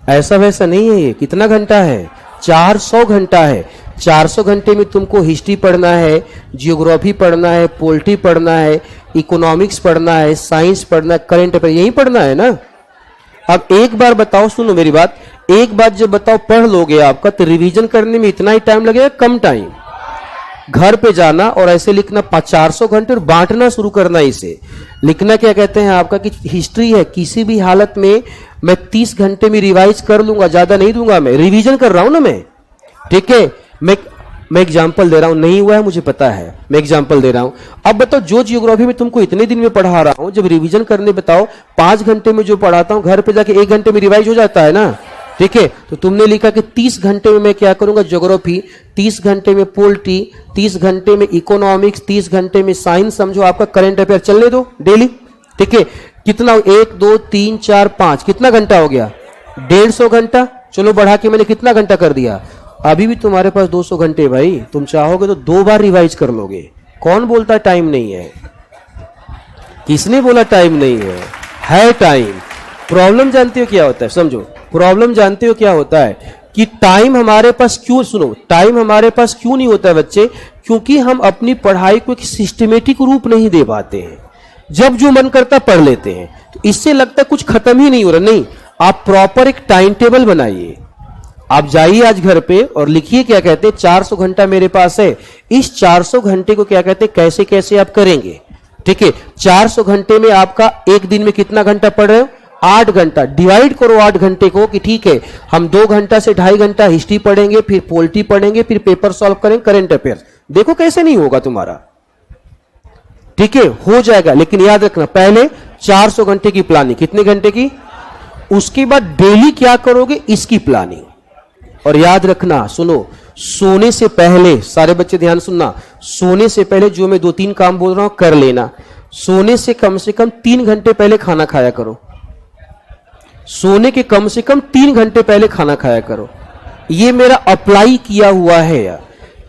ऐसा वैसा नहीं है, ये कितना घंटा है? 400 घंटा है। 400 घंटे में तुमको हिस्ट्री पढ़ना है, जियोग्राफी पढ़ना है, पॉलिटी पढ़ना है, इकोनॉमिक्स पढ़ना है, साइंस पढ़ना है, करंट अफेयर, यही पढ़ना है ना। अब एक बार बताओ, सुनो मेरी बात, एक बात जब बताओ पढ़ लोगे आपका, तो रिवीजन करने में इतना ही टाइम लगेगा, कम टाइम। घर पे जाना और ऐसे लिखना 400 घंटे और बांटना शुरू करना इसे। लिखना क्या कहते हैं आपका कि हिस्ट्री है, किसी भी हालत में मैं 30 घंटे में रिवाइज कर लूंगा, ज्यादा नहीं दूंगा, मैं रिवीजन कर रहा हूं ना मैं, ठीक है। मैं एग्जांपल दे रहा हूं, नहीं हुआ है मुझे पता है, मैं एग्जांपल दे रहा हूं। अब बताओ, जो जियोग्राफी में तुमको इतने दिन में पढ़ा रहा हूं, जब रिवीजन करने बताओ 5 घंटे में जो पढ़ाता हूं, घर पे जाके 1 घंटे में रिवाइज हो जाता है ना, ठीक है। तो तुमने लिखा कि 30 घंटे में मैं क्या करूंगा? ज्योग्राफी, 30 घंटे में पॉलिटी, 30 घंटे में इकोनॉमिक्स, 30 घंटे में साइंस, समझो आपका करंट अफेयर चलने दो डेली, ठीक है। कितना? 1 2 3 4 5, कितना घंटा हो गया? 150 घंटा। चलो बढ़ा के मैंने कितना घंटा कर दिया? अभी भी तुम्हारे पास 200 घंटे भाई। तुम चाहोगे तो 2 बार रिवाइज कर लोगे। कौन बोलता है टाइम नहीं है? किसने बोला टाइम नहीं है टाइम। प्रॉब्लम जानते हो क्या होता है? समझो, प्रॉब्लम जानते हो क्या होता है कि टाइम हमारे पास क्यों, सुनो, टाइम हमारे पास क्यों नहीं होता है बच्चे? क्योंकि हम अपनी पढ़ाई को एक सिस्टमेटिक रूप नहीं दे पाते हैं। जब जो मन करता पढ़ लेते हैं, तो इससे लगता है कुछ खत्म ही नहीं हो रहा। नहीं, आप प्रॉपर एक टाइम टेबल बनाइए। आप जाइए आज घर पे और लिखिए, क्या कहते हैं 400 घंटा मेरे पास है, इस 400 घंटे को क्या कहते हैं कैसे कैसे आप करेंगे, ठीक है, 400 घंटे में आपका एक दिन में कितना घंटा पढ़ रहे हो? 8 घंटा। डिवाइड करो 8 घंटे को कि ठीक है हम 2 घंटा से 2.5 घंटा हिस्ट्री पढ़ेंगे, फिर पोलिटी पढ़ेंगे, फिर पेपर सॉल्व करेंगे, करंट अफेयर्स। देखो कैसे नहीं होगा तुम्हारा। ठीक है, हो जाएगा, लेकिन याद रखना पहले 400 घंटे की प्लानिंग। कितने घंटे की? उसके बाद डेली क्या करोगे इसकी प्लानिंग। और याद रखना, सुनो, सोने से पहले, सारे बच्चे ध्यान सुनना, सोने से पहले जो मैं 2-3 काम बोल रहा हूं कर लेना। सोने से कम 3 घंटे पहले खाना खाया करो। सोने के कम से कम 3 घंटे पहले खाना खाया करो। ये मेरा अप्लाई किया हुआ है यार।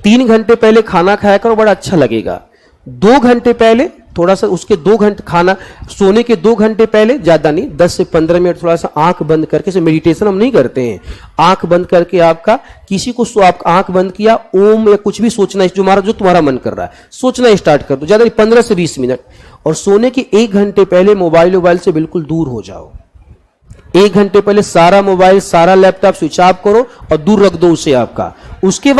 3 घंटे पहले खाना खाया करो, बड़ा अच्छा लगेगा। 2 घंटे पहले थोड़ा सा, उसके 2 घंटे खाना, सोने के 2 घंटे पहले, ज्यादा नहीं, 10 से 15 मिनट थोड़ा सा आंख बंद करके, से मेडिटेशन हम नहीं करते हैं, आंख बंद करके आपका किसी को आप आंख बंद किया, ओम या कुछ भी सोचना, जो तुम्हारा मन कर रहा है सोचना स्टार्ट कर दो, ज्यादा नहीं 15 से 20 मिनट। और सोने के 1 घंटे पहले मोबाइल से बिल्कुल दूर हो जाओ। 1 घंटे पहले सारा मोबाइल, सारा लैपटॉप स्विच ऑफ करो और दूर रख दो उसे आपका। उसके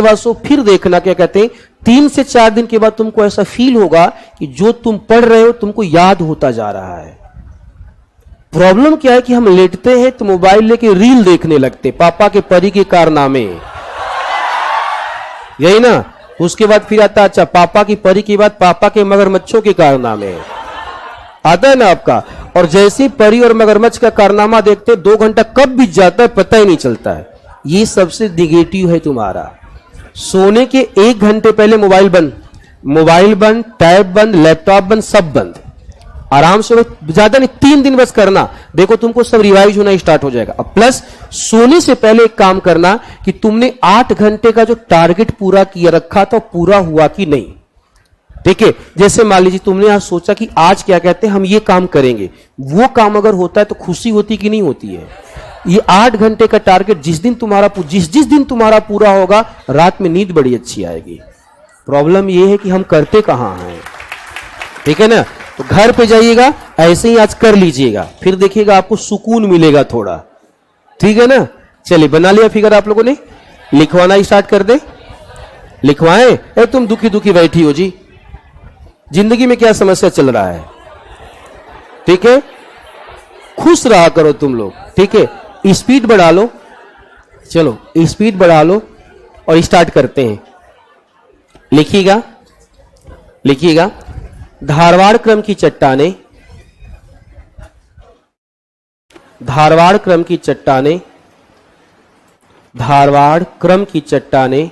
बाद सो, फिर देखना क्या कहते हैं, 3 से 4 दिन के बाद तुमको ऐसा फील होगा कि जो तुम पढ़ रहे हो तुमको याद होता जा रहा है। प्रॉब्लम क्या है कि हम लेटते हैं तो मोबाइल लेके रील देखने लगते, पापा के परी के कारनामे, यही ना। उसके बाद फिर आता, अच्छा पापा की परी के बाद पापा के मगरमच्छों के कारनामे आता है ना आपका। और जैसे परी और मगरमच्छ का कारनामा देखते 2 घंटा कब बीत जाता है पता ही नहीं चलता है। ये सबसे निगेटिव है तुम्हारा। सोने के 1 घंटे पहले मोबाइल बंद, टैब बंद, लैपटॉप बंद, सब बंद। आराम से, ज्यादा नहीं 3 दिन बस करना, देखो तुमको सब रिवाइज होना स्टार्ट हो जाएगा। अब प्लस सोने से पहले एक काम करना कि तुमने 8 घंटे का जो टारगेट पूरा किया रखा था पूरा हुआ कि नहीं। ठीक है, जैसे मान लीजिए तुमने आज सोचा कि आज क्या कहते हैं हम ये काम करेंगे, वो काम अगर होता है तो खुशी होती कि नहीं होती है। ये 8 घंटे का टारगेट जिस दिन तुम्हारा पूरा होगा, रात में नींद बड़ी अच्छी आएगी। प्रॉब्लम ये है कि हम करते कहां हैं। ठीक है ना, तो घर पे जाइएगा, ऐसे ही आज कर लीजिएगा, फिर देखिएगा आपको सुकून मिलेगा थोड़ा। ठीक है ना, चलिए बना लिया फिगर आप लोगों ने, लिखवाना स्टार्ट कर दे। लिखवाएं? तुम दुखी दुखी बैठी हो जी, जिंदगी में क्या समस्या चल रहा है? ठीक है, खुश रहा करो तुम लोग। ठीक है, स्पीड बढ़ा लो, चलो स्पीड बढ़ा लो और स्टार्ट करते हैं। लिखिएगा, धारवाड़ क्रम की चट्टानें, धारवाड़ क्रम की चट्टानें, धारवाड़ क्रम की चट्टानें,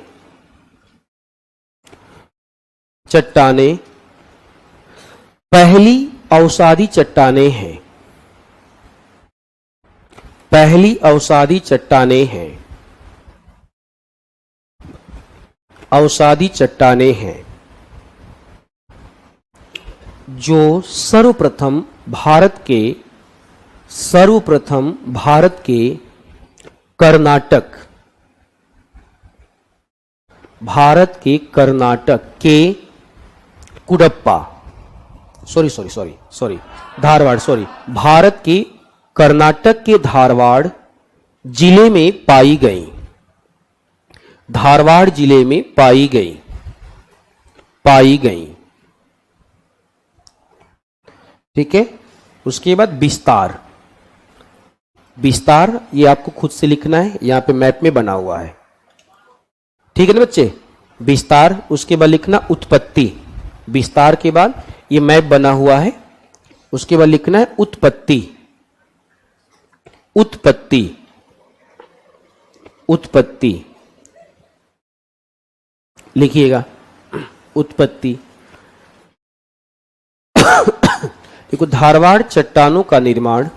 चट्टानें पहली अवसादी चट्टानें हैं, पहली अवसादी चट्टानें हैं, अवसादी चट्टानें हैं जो सर्वप्रथम भारत के कर्नाटक के कुडप्पा, धारवाड़, भारत के कर्नाटक के धारवाड़ जिले में पाई गई, धारवाड़ जिले में पाई गई। ठीक है, उसके बाद विस्तार ये आपको खुद से लिखना है, यहां पे मैप में बना हुआ है। ठीक है ना बच्चे, विस्तार, उसके बाद लिखना उत्पत्ति, विस्तार के बाद ये मैप बना हुआ है, उसके बाद लिखना है उत्पत्ति, लिखिएगा उत्पत्ति। देखो, धारवाड़ चट्टानों का निर्माण,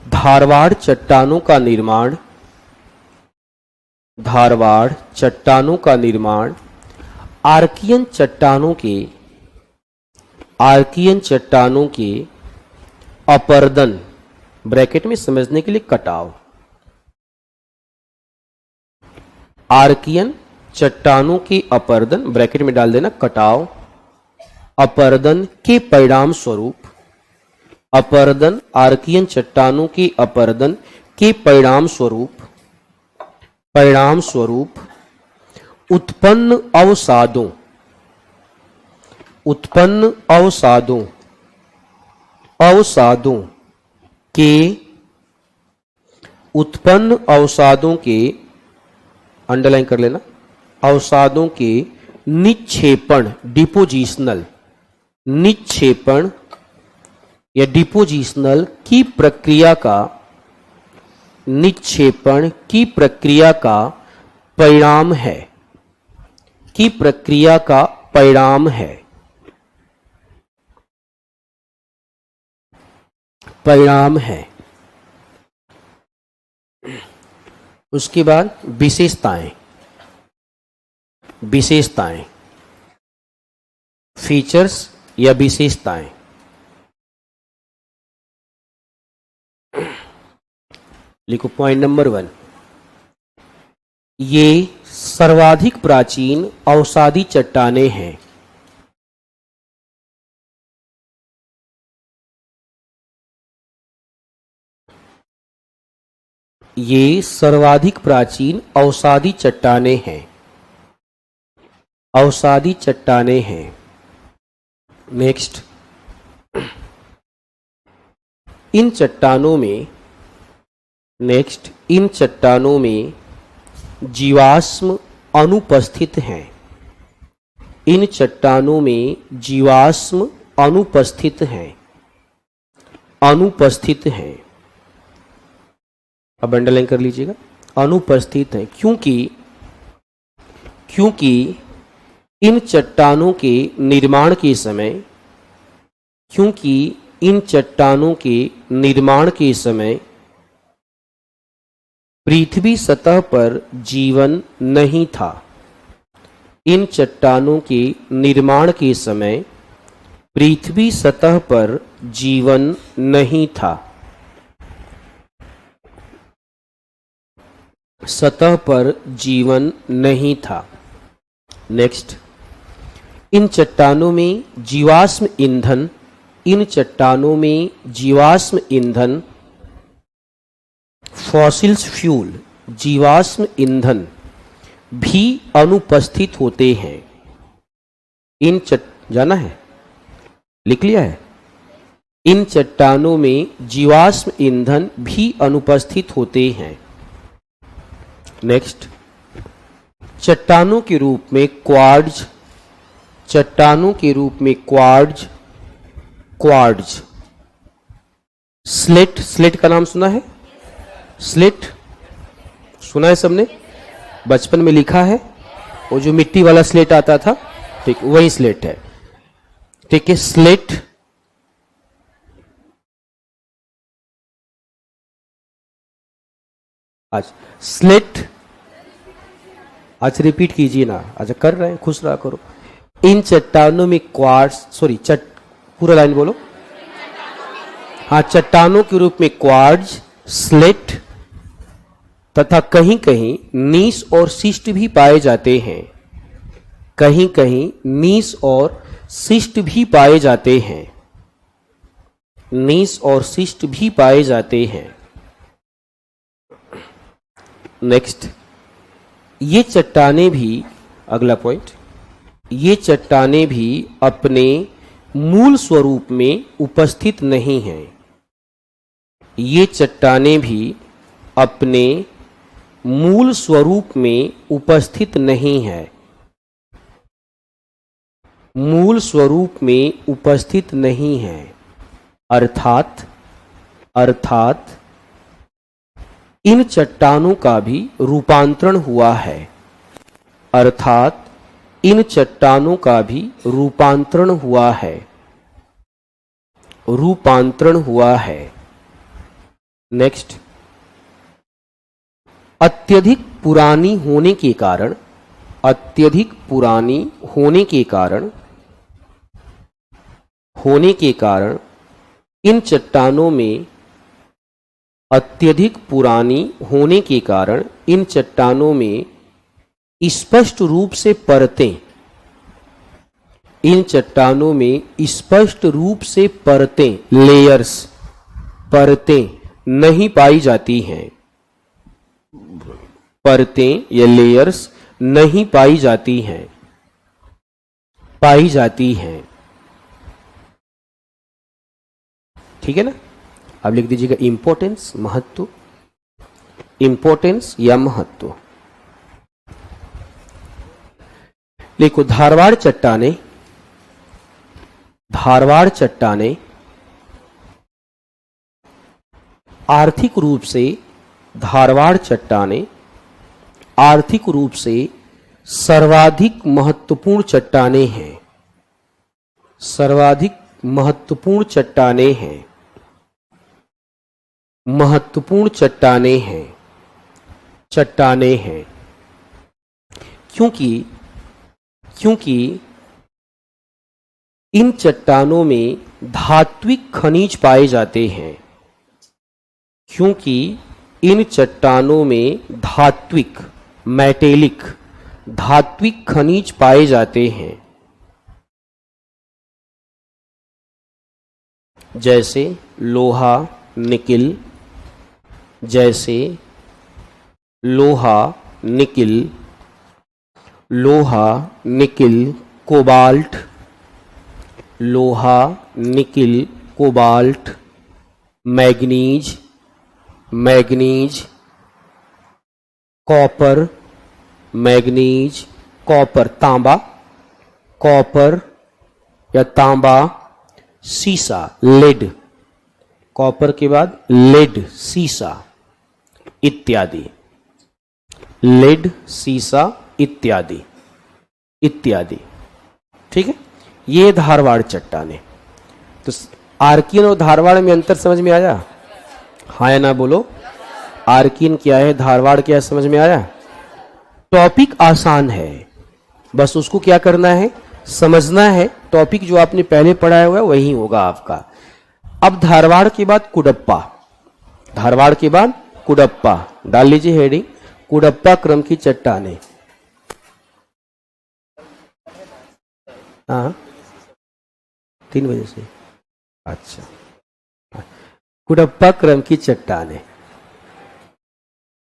धारवाड़ चट्टानों का निर्माण आर्कियन चट्टानों के अपर्दन, ब्रैकेट में समझने के लिए कटाव, आर्कियन चट्टानों के अपर्दन, ब्रैकेट में डाल देना कटाव, अपर्दन के परिणाम स्वरूप, अपर्दन, आर्कियन चट्टानों के अपर्दन के परिणाम स्वरूप उत्पन्न अवसादों, उत्पन्न अवसादों के उत्पन्न अवसादों के, अंडरलाइन कर लेना, अवसादों के निक्षेपण, डिपोजिशनल निक्षेपण या डिपोजिशनल की प्रक्रिया का, निक्षेपण की प्रक्रिया का परिणाम है, की प्रक्रिया का परिणाम है, परिणाम है। उसके बाद विशेषताएं, विशेषताएं, फीचर्स या विशेषताएं। लिखो पॉइंट नंबर 1, ये सर्वाधिक प्राचीन अवसादी चट्टानें हैं। ये सर्वाधिक प्राचीन अवसादी चट्टानें हैं, अवसादी चट्टानें हैं। नेक्स्ट, इन चट्टानों में, नेक्स्ट, इन चट्टानों में जीवाश्म अनुपस्थित हैं। इन चट्टानों में जीवाश्म अनुपस्थित हैं, अनुपस्थित हैं। अब अंडरलाइन कर लीजिएगा, अनुपस्थित हैं, क्योंकि इन चट्टानों के निर्माण के समय, क्योंकि इन चट्टानों के निर्माण के समय पृथ्वी सतह पर जीवन नहीं था। इन चट्टानों के निर्माण के समय पृथ्वी सतह पर जीवन नहीं था, सतह पर जीवन नहीं था। नेक्स्ट, इन चट्टानों में जीवाश्म ईंधन, इन चट्टानों में जीवाश्म ईंधन, फॉसिल्स फ्यूल, जीवाश्म ईंधन भी अनुपस्थित होते हैं। इन जाना है, लिख लिया है? इन चट्टानों में जीवाश्म ईंधन भी अनुपस्थित होते हैं। नेक्स्ट, चट्टानों के रूप में क्वार्ट्ज, चट्टानों के रूप में क्वार्ट्ज, क्वार्ट्ज, स्लेट, स्लेट का नाम सुना है? स्लेट सुना है सबने? बचपन में लिखा है, वो जो मिट्टी वाला स्लेट आता था, ठीक, वही स्लेट है। ठीक है, स्लेट, आज स्लेट, आज रिपीट कीजिए ना, अच्छा कर रहे हैं, खुश रहा करो। इन चट्टानों में क्वार्ट्ज, सॉरी पूरा लाइन बोलो। हाँ, चट्टानों के रूप में क्वार्ट्ज, स्लेट तथा कहीं कहीं नीस और शिस्ट भी पाए जाते हैं, कहीं कहीं नीस और शिस्ट भी पाए जाते हैं, नीस और शिस्ट भी पाए जाते हैं। नेक्स्ट, ये चट्टानें भी, अगला पॉइंट, ये चट्टानें भी अपने मूल स्वरूप में उपस्थित नहीं हैं। ये चट्टानें भी अपने मूल स्वरूप में उपस्थित नहीं है, मूल स्वरूप में उपस्थित नहीं है। अर्थात इन चट्टानों का भी रूपांतरण हुआ है, अर्थात इन चट्टानों का भी रूपांतरण हुआ है, रूपांतरण हुआ है। नेक्स्ट, अत्यधिक पुरानी होने के कारण, अत्यधिक पुरानी होने के कारण, इन चट्टानों में, अत्यधिक पुरानी होने के कारण इन चट्टानों में स्पष्ट रूप से परतें, इन चट्टानों में स्पष्ट रूप से परतें, लेयर्स, परतें नहीं पाई जाती हैं, परतें या लेयर्स नहीं पाई जाती हैं, पाई जाती हैं। ठीक है ना। अब लिख दीजिएगा इंपॉर्टेंस, महत्व, इंपॉर्टेंस या महत्व। लिखो धारवाड़ चट्टाने, धारवाड़ चट्टाने आर्थिक रूप से, धारवाड़ चट्टाने आर्थिक रूप से सर्वाधिक महत्वपूर्ण चट्टाने हैं, सर्वाधिक महत्वपूर्ण चट्टाने हैं, महत्वपूर्ण चट्टाने हैं, चट्टाने हैं। क्योंकि इन चट्टानों में धात्विक खनिज पाए जाते हैं, क्योंकि इन चट्टानों में धात्विक, मेटेलिक, धात्विक खनिज पाए जाते हैं, जैसे लोहा, निकिल, जैसे लोहा, निकिल, लोहा, निकिल, कोबाल्ट, लोहा, nickel, cobalt, manganese, manganese, copper, manganese, copper, तांबा, कॉपर या तांबा, सीसा, लेड, कॉपर के बाद लेड, सीसा इत्यादि, लेड, सीसा इत्यादि इत्यादि। ठीक है, ये धारवाड़ चट्टाने। तो आर्किन और धारवाड़ में अंतर समझ में आया? हाँ या ना बोलो। आर्किन क्या है, धारवाड़ क्या है, समझ में आया? टॉपिक आसान है, बस उसको क्या करना है, समझना है। टॉपिक जो आपने पहले पढ़ाया हुआ है वही होगा आपका। अब धारवाड़ के बाद कुडप्पा, धारवाड़ के बाद कुडप्पा डाल लीजिए हेडिंग, कुडप्पा क्रम की चट्टाने। हाँ 3 बजे से, अच्छा। कुडप्पा क्रम की चट्टाने,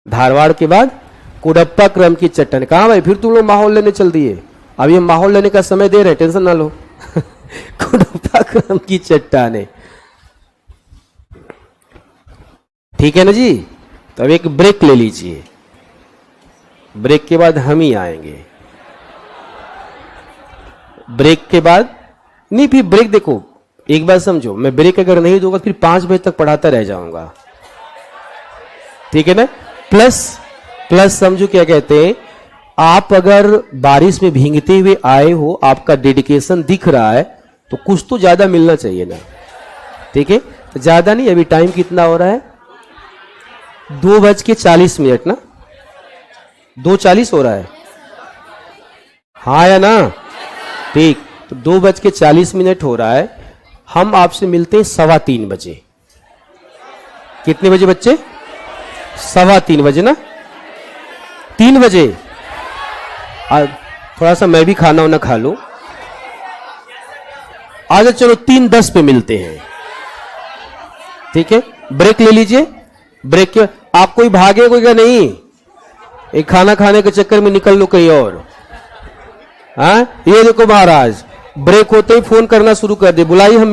धारवाड़ के बाद कुडप्पा क्रम की चट्टाने। कहाँ भाई, फिर तुम लोग माहौल लेने चल दिए। अभी हम माहौल लेने का समय दे रहे हैं, टेंशन ना लो। कुडप्पा क्रम की चट्टाने, ठीक है ना जी। तो अब एक ब्रेक ले लीजिए, ब्रेक के बाद हम ही आएंगे। ब्रेक के बाद नहीं, फिर ब्रेक देखो, एक बार समझो, मैं ब्रेक अगर नहीं दूंगा फिर 5 बजे तक पढ़ाता रह जाऊंगा, ठीक है ना। प्लस समझो क्या कहते हैं, आप अगर बारिश में भीगते हुए आए हो, आपका डेडिकेशन दिख रहा है, तो कुछ तो ज्यादा मिलना चाहिए ना, ठीक है। तो ज्यादा नहीं, अभी टाइम कितना हो रहा है, 2:40 ना, 2:40 हो रहा है, हाँ या ना, ठीक। तो 2:40 हो रहा है। हम आपसे मिलते हैं 3:15 बजे। कितने बजे बच्चे? 3:15 बजे ना, 3 बजे। थोड़ा सा मैं भी खाना वाना खा लूं। आज चलो 3:10 पे मिलते हैं, ठीक है। ब्रेक ले लीजिए, ब्रेक के आप कोई भागे कोई क्या नहीं, एक खाना खाने के चक्कर में निकल लो कहीं और। हाँ, ये देखो महाराज, ब्रेक होते ही फोन करना शुरू कर दे, बुलाइए हम